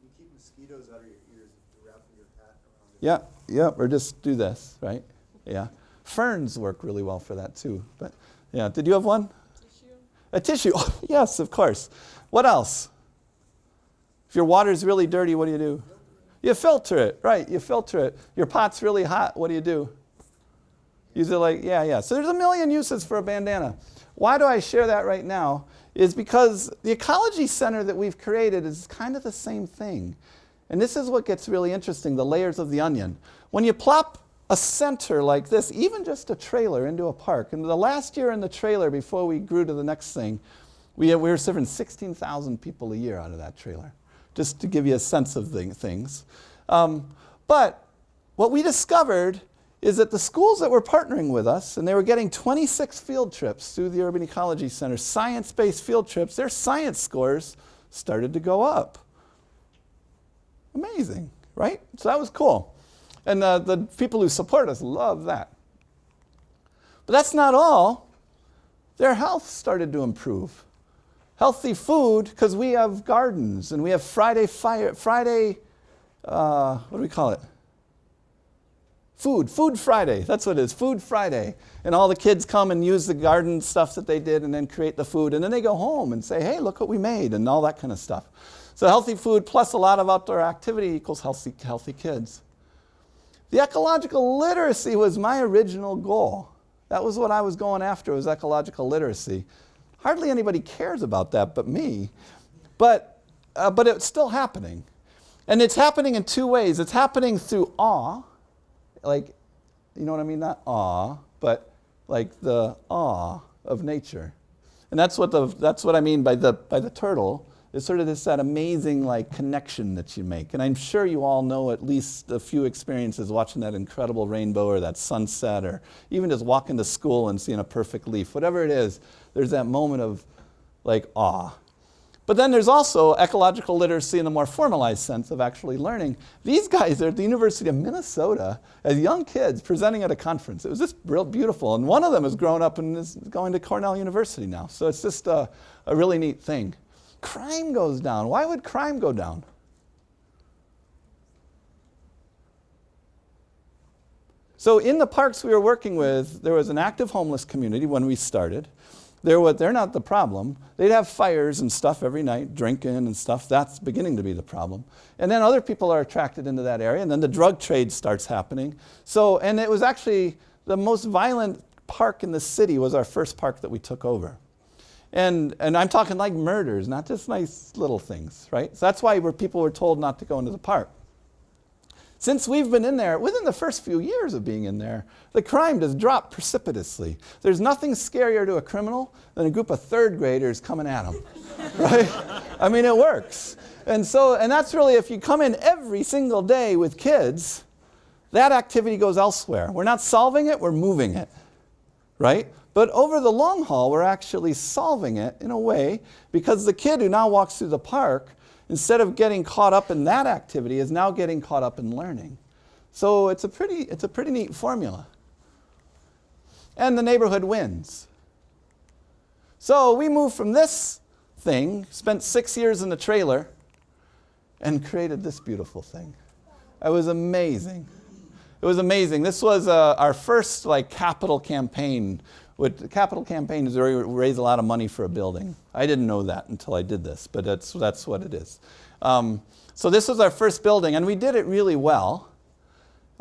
You keep mosquitoes out of your ears if you're wrapping your hat around it. Yeah, or just do this, right? Yeah. Ferns work really well for that too. But yeah, did you have one? A tissue, oh, yes, of course. What else? If your water's really dirty, what do you do? You filter it, right, you filter it. Your pot's really hot, what do? Use it like, yeah. So there's a million uses for a bandana. Why do I share that right now? Is because the ecology center that we've created is kind of the same thing. And this is what gets really interesting, the layers of the onion. When you plop a center like this, even just a trailer into a park, and the last year in the trailer before we grew to the next thing, we were serving 16,000 people a year out of that trailer, just to give you a sense of things. But what we discovered is that the schools that were partnering with us, and they were getting 26 field trips through the Urban Ecology Center, science-based field trips, their science scores started to go up. Amazing, right? So that was cool. And the people who support us love that. But that's not all. Their health started to improve. Healthy food, because we have gardens, and we have Friday, what do we call it? Food Friday, that's what it is, Food Friday. And all the kids come and use the garden stuff that they did and then create the food. And then they go home and say, hey, look what we made, and all that kind of stuff. So healthy food plus a lot of outdoor activity equals healthy kids. The ecological literacy was my original goal. That was what I was going after, was ecological literacy. Hardly anybody cares about that but me. But it's still happening. And it's happening in two ways. It's happening through awe. Like, you know what I mean? Not awe, but like the awe of nature. And that's what I mean by the turtle. It's sort of that amazing like connection that you make. And I'm sure you all know at least a few experiences watching that incredible rainbow or that sunset, or even just walking to school and seeing a perfect leaf. Whatever it is, there's that moment of like awe. But then there's also ecological literacy in the more formalized sense of actually learning. These guys are at the University of Minnesota as young kids presenting at a conference. It was just real beautiful. And one of them has grown up and is going to Cornell University now. So it's just a really neat thing. Crime goes down. Why would crime go down? So in the parks we were working with, there was an active homeless community when we started. They're not the problem. They'd have fires and stuff every night, drinking and stuff. That's beginning to be the problem. And then other people are attracted into that area, and then the drug trade starts happening. So, and it was actually the most violent park in the city was our first park that we took over. And I'm talking like murders, not just nice little things, right? So that's why people were told not to go into the park. Since we've been in there, within the first few years of being in there, the crime has dropped precipitously. There's nothing scarier to a criminal than a group of third graders coming at them, right? I mean, it works. And that's really, if you come in every single day with kids, that activity goes elsewhere. We're not solving it, we're moving it, right? But over the long haul, we're actually solving it in a way, because the kid who now walks through the park, instead of getting caught up in that activity, is now getting caught up in learning. So it's a pretty neat formula. And the neighborhood wins. So we moved from this thing, spent 6 years in the trailer, and created this beautiful thing. It was amazing. It was amazing. This was our first capital campaign. The capital campaign is where you raise a lot of money for a building. I didn't know that until I did this, but that's what it is. So this was our first building, and we did it really well,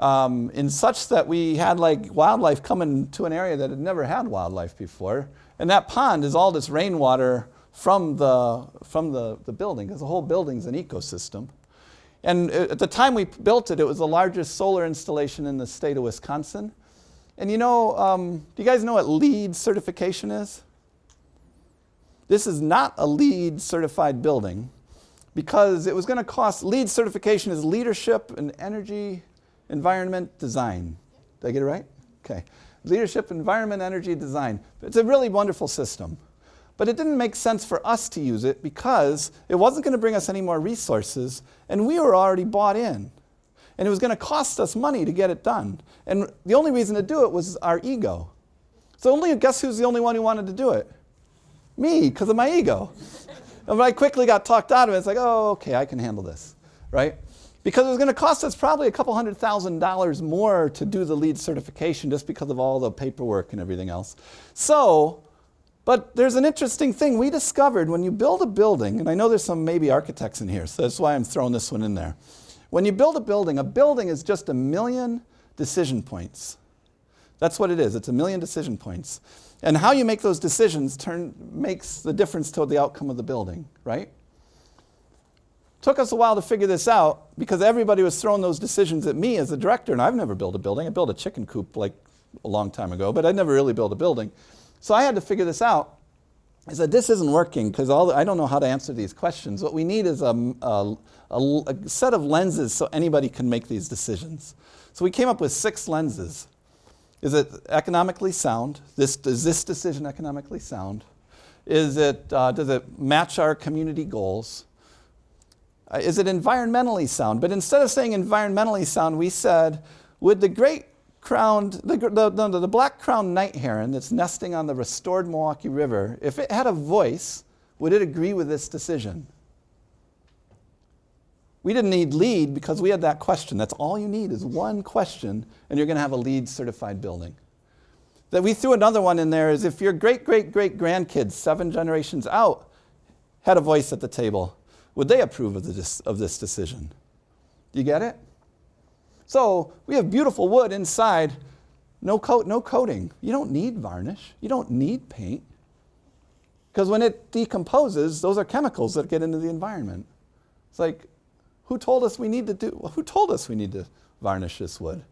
in such that we had wildlife coming to an area that had never had wildlife before. And that pond is all this rainwater from the building, because the whole building's an ecosystem. And at the time we built it, it was the largest solar installation in the state of Wisconsin. And you know, do you guys know what LEED certification is? This is not a LEED certified building, because it was going to cost, LEED certification is Leadership in Energy, Environment, Design. Did I get it right? Okay. Leadership, Environment, Energy, Design. It's a really wonderful system. But it didn't make sense for us to use it because it wasn't going to bring us any more resources, and we were already bought in. And it was going to cost us money to get it done. And the only reason to do it was our ego. So guess who's the only one who wanted to do it? Me, because of my ego. And I quickly got talked out of it. It's like, oh, okay, I can handle this, right? Because it was going to cost us probably $200,000 more to do the LEED certification just because of all the paperwork and everything else. But there's an interesting thing. We discovered when you build a building, and I know there's some maybe architects in here, so that's why I'm throwing this one in there. When you build a building is just 1 million decision points. That's what it is. It's 1 million decision points. And how you make those decisions makes the difference to the outcome of the building, right? Took us a while to figure this out because everybody was throwing those decisions at me as a director, and I've never built a building. I built a chicken coop like a long time ago, but I never really built a building. So I had to figure this out. I said, this isn't working because I don't know how to answer these questions. What we need is a set of lenses so anybody can make these decisions. So we came up with 6 lenses. Is it economically sound? Is this decision economically sound? Does it match our community goals? Is it environmentally sound? But instead of saying environmentally sound, we said, would the the black-crowned night heron that's nesting on the restored Milwaukee River, if it had a voice, would it agree with this decision? We didn't need LEED because we had that question. That's all you need is one question, and you're going to have a LEED certified building. That we threw another one in there is if your great-great-great-grandkids, 7 generations out, had a voice at the table, would they approve of this decision? Do you get it? So we have beautiful wood inside, no coating. You don't need varnish. You don't need paint. Because when it decomposes, those are chemicals that get into the environment. It's like, who told us we need to varnish this wood?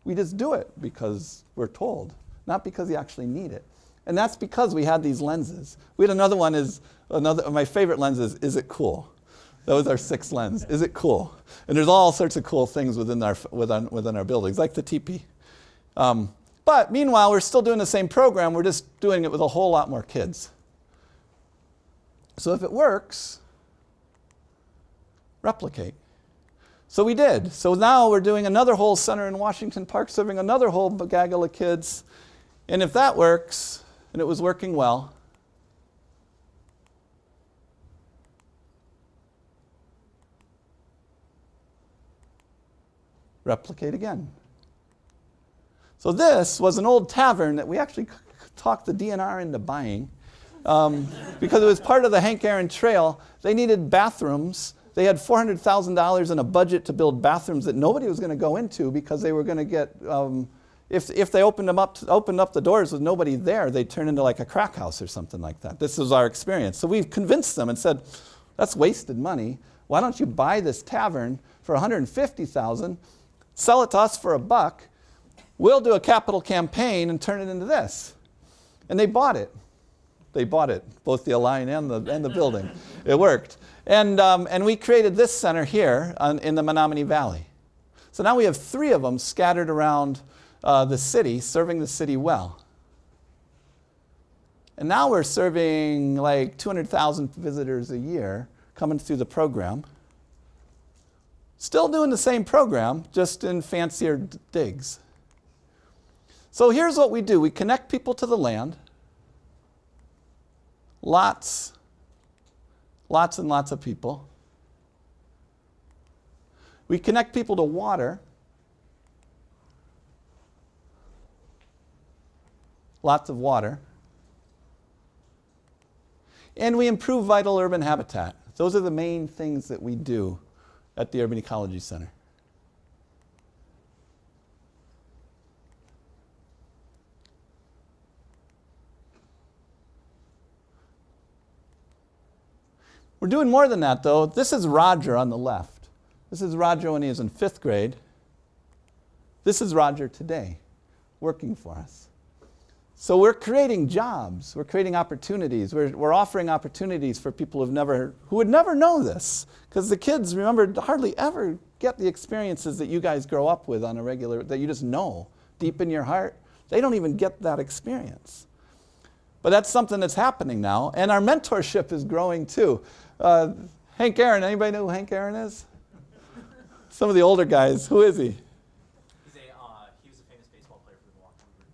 We just do it because we're told, not because you actually need it. And that's because we had these lenses. We had another one my favorite lens is it cool? That was our 6th lens. Is it cool? And there's all sorts of cool things within our buildings, like the teepee. But meanwhile, we're still doing the same program. We're just doing it with a whole lot more kids. So if it works, replicate. So we did. So now we're doing another whole center in Washington Park, serving another whole gaggle of kids. And if that works, and it was working well, replicate again. So this was an old tavern that we actually talked the DNR into buying because it was part of the Hank Aaron Trail. They needed bathrooms. They had $400,000 in a budget to build bathrooms that nobody was going to go into because they were going to get, if they opened up the doors with nobody there, they'd turn into like a crack house or something like that. This was our experience. So we convinced them and said, that's wasted money. Why don't you buy this tavern for $150,000, sell it to us for $1, we'll do a capital campaign and turn it into this. And they bought it. They bought it, both the Align and the building. It worked. And we created this center here in the Menominee Valley. So now we have 3 of them scattered around the city, serving the city well. And now we're serving like 200,000 visitors a year coming through the program. Still doing the same program, just in fancier digs. So here's what we do. We connect people to the land. Lots and lots of people. We connect people to water. Lots of water. And we improve vital urban habitat. Those are the main things that we do at the Urban Ecology Center. We're doing more than that, though. This is Roger on the left. This is Roger when he was in 5th grade. This is Roger today, working for us. So we're creating jobs. We're creating opportunities. We're offering opportunities for people who would never know this. Because the kids, remember, hardly ever get the experiences that you guys grow up with on a regular, that you just know deep in your heart. They don't even get that experience. But that's something that's happening now. And our mentorship is growing too. Hank Aaron, anybody know who Hank Aaron is? Some of the older guys. Who is he? He was a famous baseball player for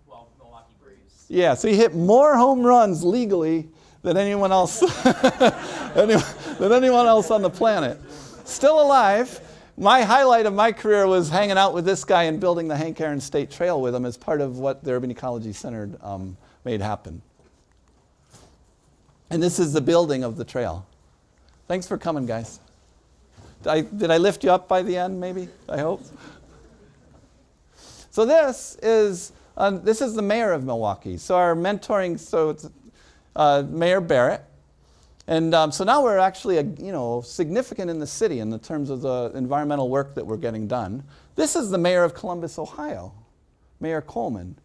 the Milwaukee Braves. Yeah, so he hit more home runs legally than anyone else than anyone else on the planet. Still alive. My highlight of my career was hanging out with this guy and building the Hank Aaron State Trail with him as part of what the Urban Ecology Center made happen. And this is the building of the trail. Thanks for coming, guys. Did I lift you up by the end, maybe? I hope. So this is the mayor of Milwaukee. So our mentoring, so it's Mayor Barrett. And so now we're actually significant in the city in the terms of the environmental work that we're getting done. This is the mayor of Columbus, Ohio, Mayor Coleman,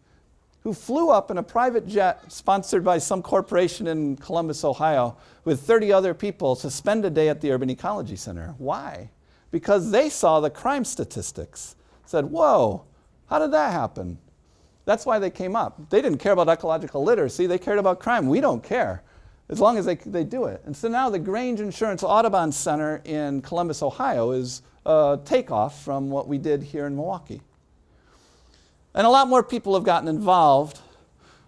who flew up in a private jet sponsored by some corporation in Columbus, Ohio, with 30 other people to spend a day at the Urban Ecology Center. Why? Because they saw the crime statistics. Said, whoa, how did that happen? That's why they came up. They didn't care about ecological literacy. They cared about crime. We don't care, as long as they do it. And so now the Grange Insurance Audubon Center in Columbus, Ohio is a takeoff from what we did here in Milwaukee. And a lot more people have gotten involved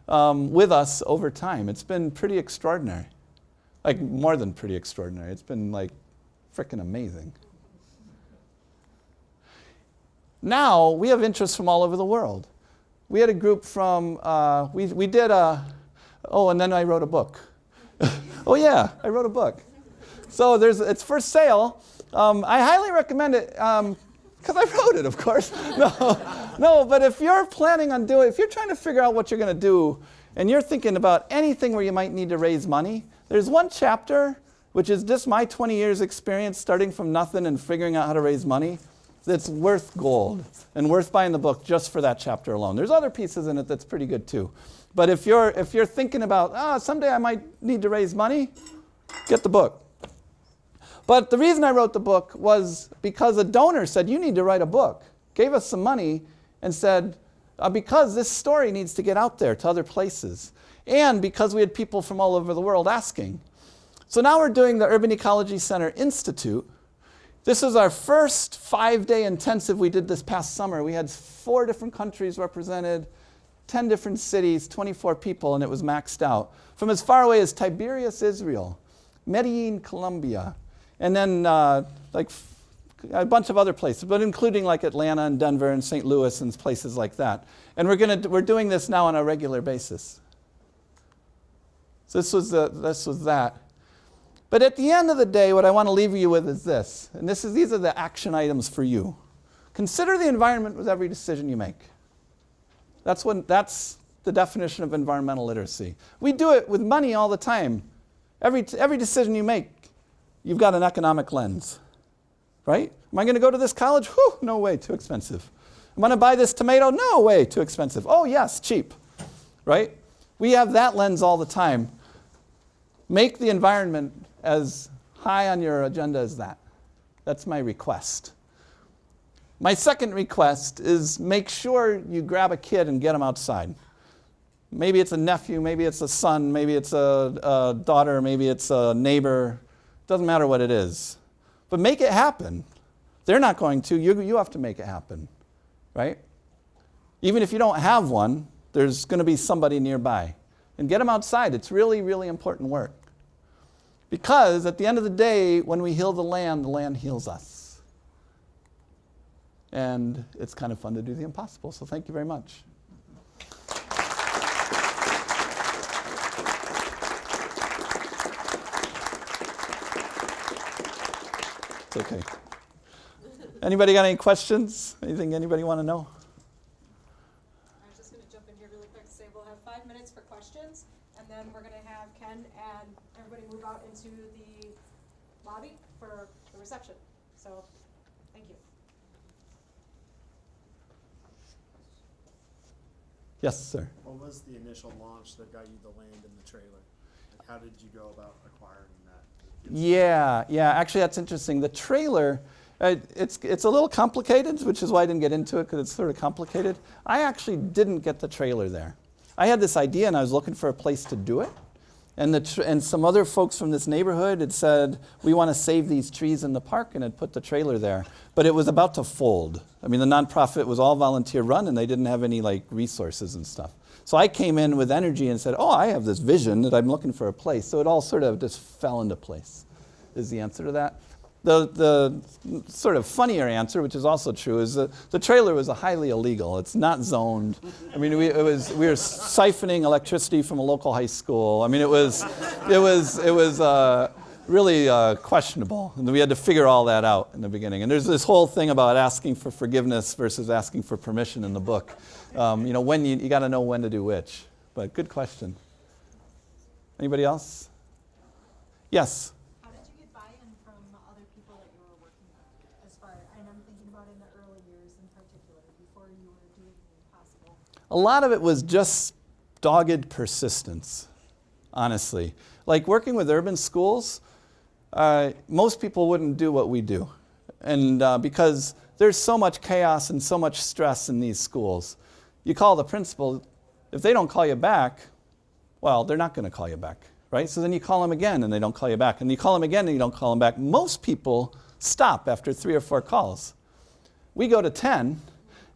with us over time. It's been pretty extraordinary. Like, more than pretty extraordinary. It's been, like, frickin' amazing. Now, we have interests from all over the world. We had a group from, we did a, and then I wrote a book. Oh yeah, I wrote a book. So it's for sale. I highly recommend it, because I wrote it, of course. No, but if you're planning on if you're trying to figure out what you're going to do, and you're thinking about anything where you might need to raise money, there's one chapter, which is just my 20 years experience starting from nothing and figuring out how to raise money, that's worth gold and worth buying the book just for that chapter alone. There's other pieces in it that's pretty good too. But if you're thinking about, someday I might need to raise money, get the book. But the reason I wrote the book was because a donor said, you need to write a book, gave us some money, and said, because this story needs to get out there to other places. And because we had people from all over the world asking. So now we're doing the Urban Ecology Center Institute. This is our first 5-day intensive we did this past summer. We had 4 different countries represented, 10 different cities, 24 people, and it was maxed out. From as far away as Tiberias, Israel, Medellin, Colombia, and then like a bunch of other places, but including like Atlanta and Denver and St. Louis and places like that. And we're doing this now on a regular basis. So this was that. But at the end of the day, what I want to leave you with is this, and these are the action items for you. Consider the environment with every decision you make. That's the definition of environmental literacy. We do it with money all the time. Every decision you make, you've got an economic lens, right? Am I going to go to this college? Whew, no way, too expensive. Am I going to buy this tomato? No way, too expensive. Oh yes, cheap, right? We have that lens all the time. Make the environment as high on your agenda as that. That's my request. My second request is make sure you grab a kid and get him outside. Maybe it's a nephew, maybe it's a son, maybe it's a daughter, maybe it's a neighbor. Doesn't matter what it is. But make it happen. They're not going to. You have to make it happen, right? Even if you don't have one, there's going to be somebody nearby. And get them outside. It's really, really important work. Because at the end of the day, when we heal the land heals us. And it's kind of fun to do the impossible. So thank you very much. It's okay. Anybody got any questions? Anything anybody want to know? I was just going to jump in here really quick to say we'll have 5 minutes for questions, and then we're going to have Ken and everybody move out into the lobby for the reception. So, thank you. Yes, sir. What was the initial launch that got you the land and the trailer? Like, how did you go about acquiring that? Yeah. Actually, that's interesting. The trailer, it's a little complicated, which is why I didn't get into it, because it's sort of complicated. I actually didn't get the trailer there. I had this idea, and I was looking for a place to do it. And some other folks from this neighborhood had said, we want to save these trees in the park, and had put the trailer there. But it was about to fold. I mean, the nonprofit was all volunteer run, and they didn't have any resources and stuff. So I came in with energy and said, I have this vision that I'm looking for a place. So it all sort of just fell into place, is the answer to that. The sort of funnier answer, which is also true, is that the trailer was highly illegal. It's not zoned. I mean, we were siphoning electricity from a local high school. I mean, it was really questionable. And we had to figure all that out in the beginning. And there's this whole thing about asking for forgiveness versus asking for permission in the book. When you got to know when to do which. But good question. Anybody else? Yes? How did you get buy-in from other people that you were working with? And I'm thinking about in the early years in particular, before you were doing the impossible. A lot of it was just dogged persistence, honestly. Like working with urban schools, most people wouldn't do what we do. And because there's so much chaos and so much stress in these schools. You call the principal, if they don't call you back, well, they're not going to call you back, right? So then you call them again and they don't call you back. And you call them again and you don't call them back. Most people stop after 3 or 4 calls. We go to 10,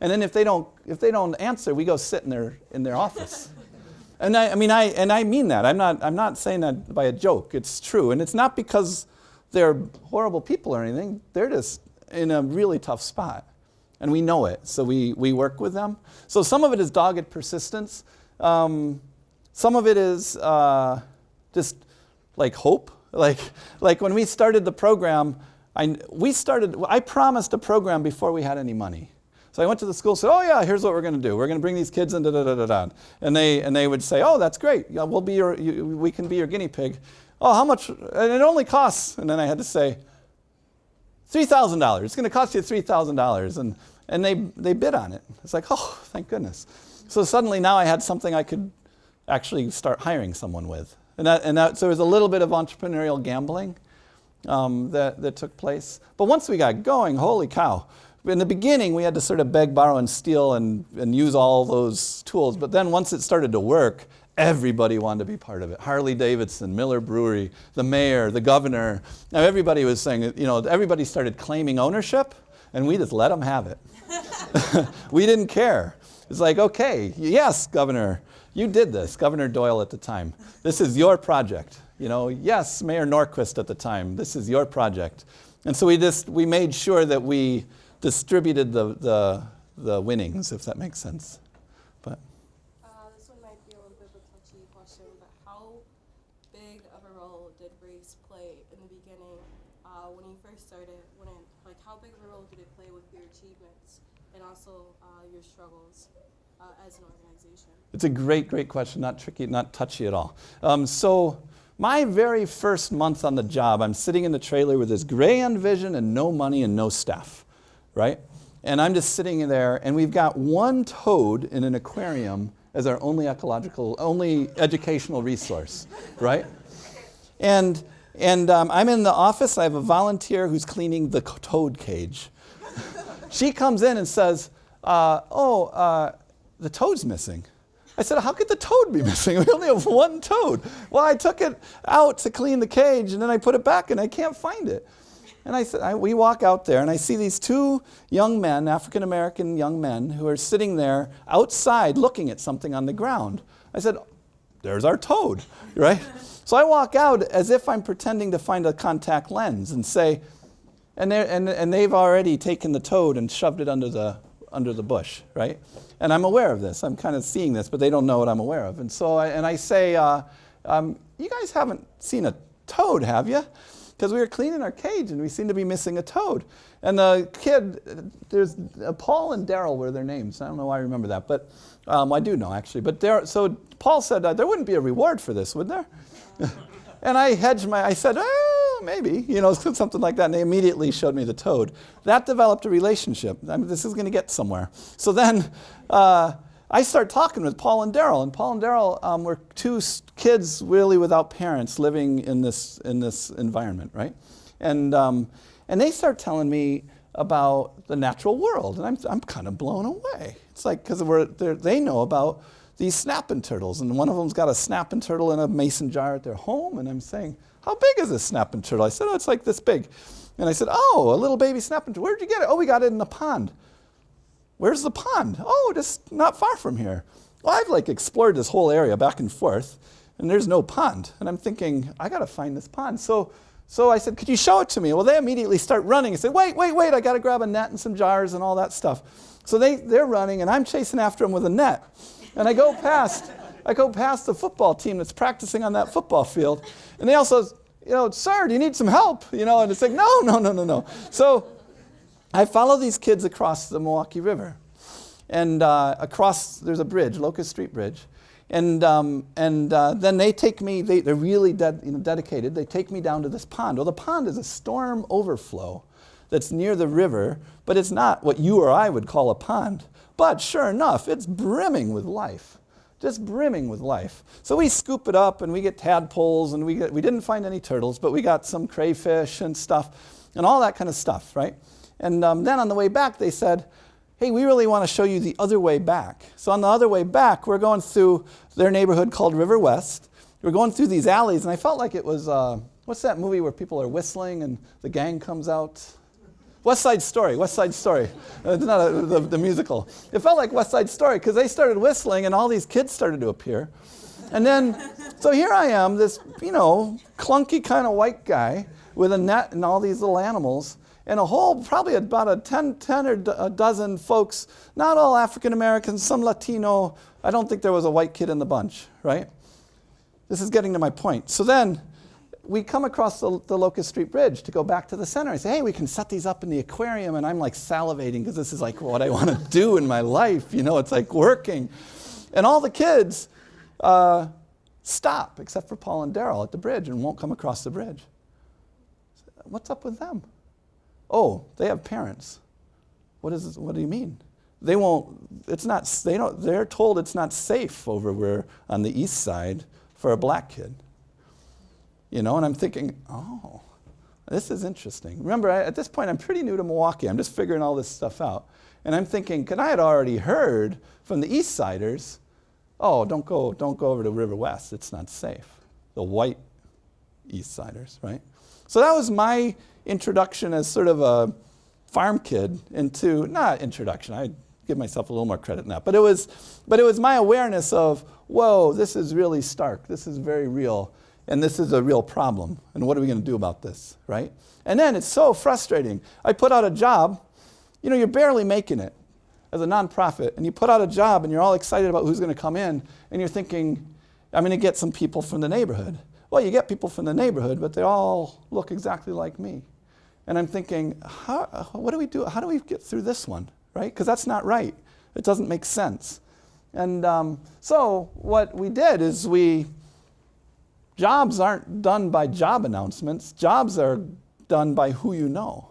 and then if they don't answer, we go sit in their office. And I mean that. I'm not saying that by a joke. It's true. And it's not because they're horrible people or anything. They're just in a really tough spot. And we know it, so we work with them. So some of it is dogged persistence. Some of it is just like hope. Like when we started the program, I promised a program before we had any money. So I went to the school and said, oh yeah, here's what we're going to do. We're going to bring these kids in, da-da-da-da-da. And they would say, oh, that's great. Yeah, we can be your guinea pig. Oh, how much? And it only costs, and then I had to say, $3,000. It's going to cost you $3,000. And they bid on it. It's like, oh, thank goodness. So suddenly now I had something I could actually start hiring someone with. So there was a little bit of entrepreneurial gambling that took place. But once we got going, holy cow. In the beginning, we had to sort of beg, borrow, and steal and use all those tools. But then once it started to work, everybody wanted to be part of it. Harley Davidson, Miller Brewery, the mayor, the governor. Now everybody was saying, everybody started claiming ownership, and we just let them have it. We didn't care. It's like, okay, yes, Governor, you did this. Governor Doyle at the time. This is your project. Yes, Mayor Norquist at the time. This is your project. And so we made sure that we distributed the winnings, if that makes sense. But This one might be a little bit of a touchy question, but how big of a role did race play in the beginning when you first started? How big of a role did it play with your achievements and also your struggles as an organization? It's a great, great question. Not tricky, not touchy at all. So my very first month on the job, I'm sitting in the trailer with this grand vision and no money and no staff, right? And I'm just sitting there, and we've got one toad in an aquarium as our only educational resource, right? And I'm in the office. I have a volunteer who's cleaning the toad cage. She comes in and says, the toad's missing. I said, how could the toad be missing? We only have one toad. Well, I took it out to clean the cage, and then I put it back, and I can't find it. And I said, we walk out there, and I see these 2 young men, African-American young men, who are sitting there outside looking at something on the ground. I said, there's our toad, right? So I walk out as if I'm pretending to find a contact lens and say, and they've already taken the toad and shoved it under the bush, right? And I'm aware of this. I'm kind of seeing this, but they don't know what I'm aware of. And so I say, you guys haven't seen a toad, have you? Because we were cleaning our cage and we seem to be missing a toad. And the kid, there's Paul and Daryl were their names. I don't know why I remember that, but I do know actually. But so Paul said there wouldn't be a reward for this, would there? And I said, maybe, something like that. And they immediately showed me the toad. That developed a relationship. This is going to get somewhere. So then I start talking with Paul and Daryl. And Paul and Daryl were 2 kids really without parents living in this environment, right? And they start telling me about the natural world. And I'm kind of blown away. It's like, because they know about these snapping turtles. And one of them's got a snapping turtle in a mason jar at their home. And I'm saying, how big is this snapping turtle? I said, it's like this big. And I said, a little baby snapping turtle. Where'd you get it? Oh, we got it in the pond. Where's the pond? Oh, just not far from here. Well, I've explored this whole area back and forth, and there's no pond. And I'm thinking, I got to find this pond. So I said, could you show it to me? Well, they immediately start running. I said, wait, I got to grab a net and some jars and all that stuff. So they're running, and I'm chasing after them with a net. And I go past the football team that's practicing on that football field, and they also sir, do you need some help? And it's like, no. So I follow these kids across the Milwaukee River. And there's a bridge, Locust Street Bridge. And then they take me, they're really dedicated. They take me down to this pond. Well, the pond is a storm overflow that's near the river, but it's not what you or I would call a pond. But sure enough, it's brimming with life, just brimming with life. So we scoop it up and we get tadpoles, and we didn't find any turtles, but we got some crayfish and stuff and all that kind of stuff, right? And then on the way back, they said, hey, we really want to show you the other way back. So on the other way back, we're going through their neighborhood called River West. We're going through these alleys, and I felt like it was, what's that movie where people are whistling and the gang comes out? West Side Story. Not the musical. It felt like West Side Story because they started whistling and all these kids started to appear. And then, so here I am, this, clunky kind of white guy with a net and all these little animals. And probably about 10 or a dozen folks, not all African Americans, some Latino. I don't think there was a white kid in the bunch, right? This is getting to my point. So then we come across the Locust Street Bridge to go back to the center. I say, hey, we can set these up in the aquarium. And I'm like salivating because this is like what I want to do in my life. It's like working. And all the kids stop, except for Paul and Daryl at the bridge, and won't come across the bridge. What's up with them? Oh, they have parents. What do you mean? They're told it's not safe over where on the east side for a black kid. And I'm thinking, oh, this is interesting. Remember, at this point, I'm pretty new to Milwaukee. I'm just figuring all this stuff out. And I'm thinking, I had already heard from the east siders, oh, don't go over to River West. It's not safe. The white east siders, right? So that was my introduction as sort of a farm kid into, not introduction, I give myself a little more credit than that, but it was my awareness of, whoa, this is really stark, this is very real, and this is a real problem, and what are we going to do about this, right? And then it's so frustrating. I put out a job, you're barely making it as a nonprofit, and you put out a job and you're all excited about who's going to come in, and you're thinking, I'm going to get some people from the neighborhood. Well, you get people from the neighborhood, but they all look exactly like me. And I'm thinking, what do we do? How do we get through this one, right? Because that's not right. It doesn't make sense. And so what we did is jobs aren't done by job announcements. Jobs are done by who you know.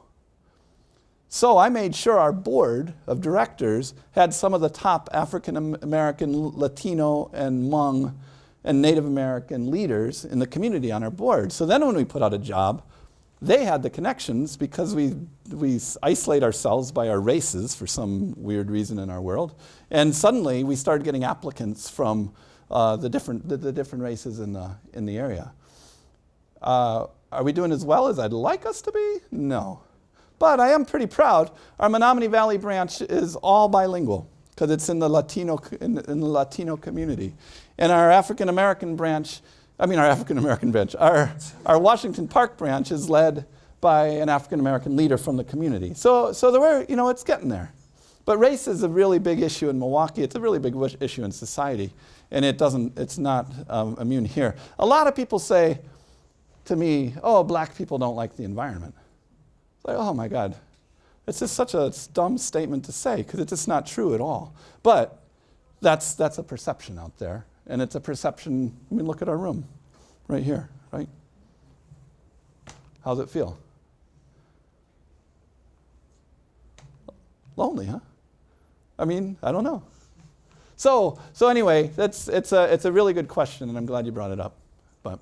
So I made sure our board of directors had some of the top African American, Latino, and Hmong, and Native American leaders in the community on our board. So then when we put out a job, they had the connections because we isolate ourselves by our races for some weird reason in our world. And suddenly we started getting applicants from the different races in the area. Are we doing as well as I'd like us to be? No. But I am pretty proud. Our Menominee Valley branch is all bilingual because it's in the Latino community. And our African American branch, our Washington Park branch is led by an African American leader from the community. So there were, it's getting there. But race is a really big issue in Milwaukee. It's a really big issue in society, and it's not immune here. A lot of people say to me, "Oh, black people don't like the environment." It's like, oh my God, it's just such a dumb statement to say because it's just not true at all. But that's a perception out there. And it's a perception, look at our room right here, right? How's it feel? Lonely, huh? I don't know. So anyway, it's a really good question, and I'm glad you brought it up. But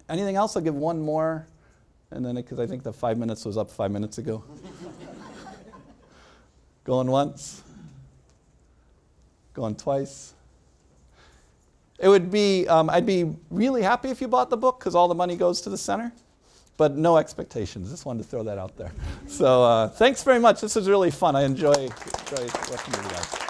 anything else? I'll give one more, and then because I think the 5 minutes was up 5 minutes ago. Going once. Going twice. It would be, I'd be really happy if you bought the book because all the money goes to the center, but no expectations. Just wanted to throw that out there. So thanks very much. This was really fun. I enjoy working with you guys.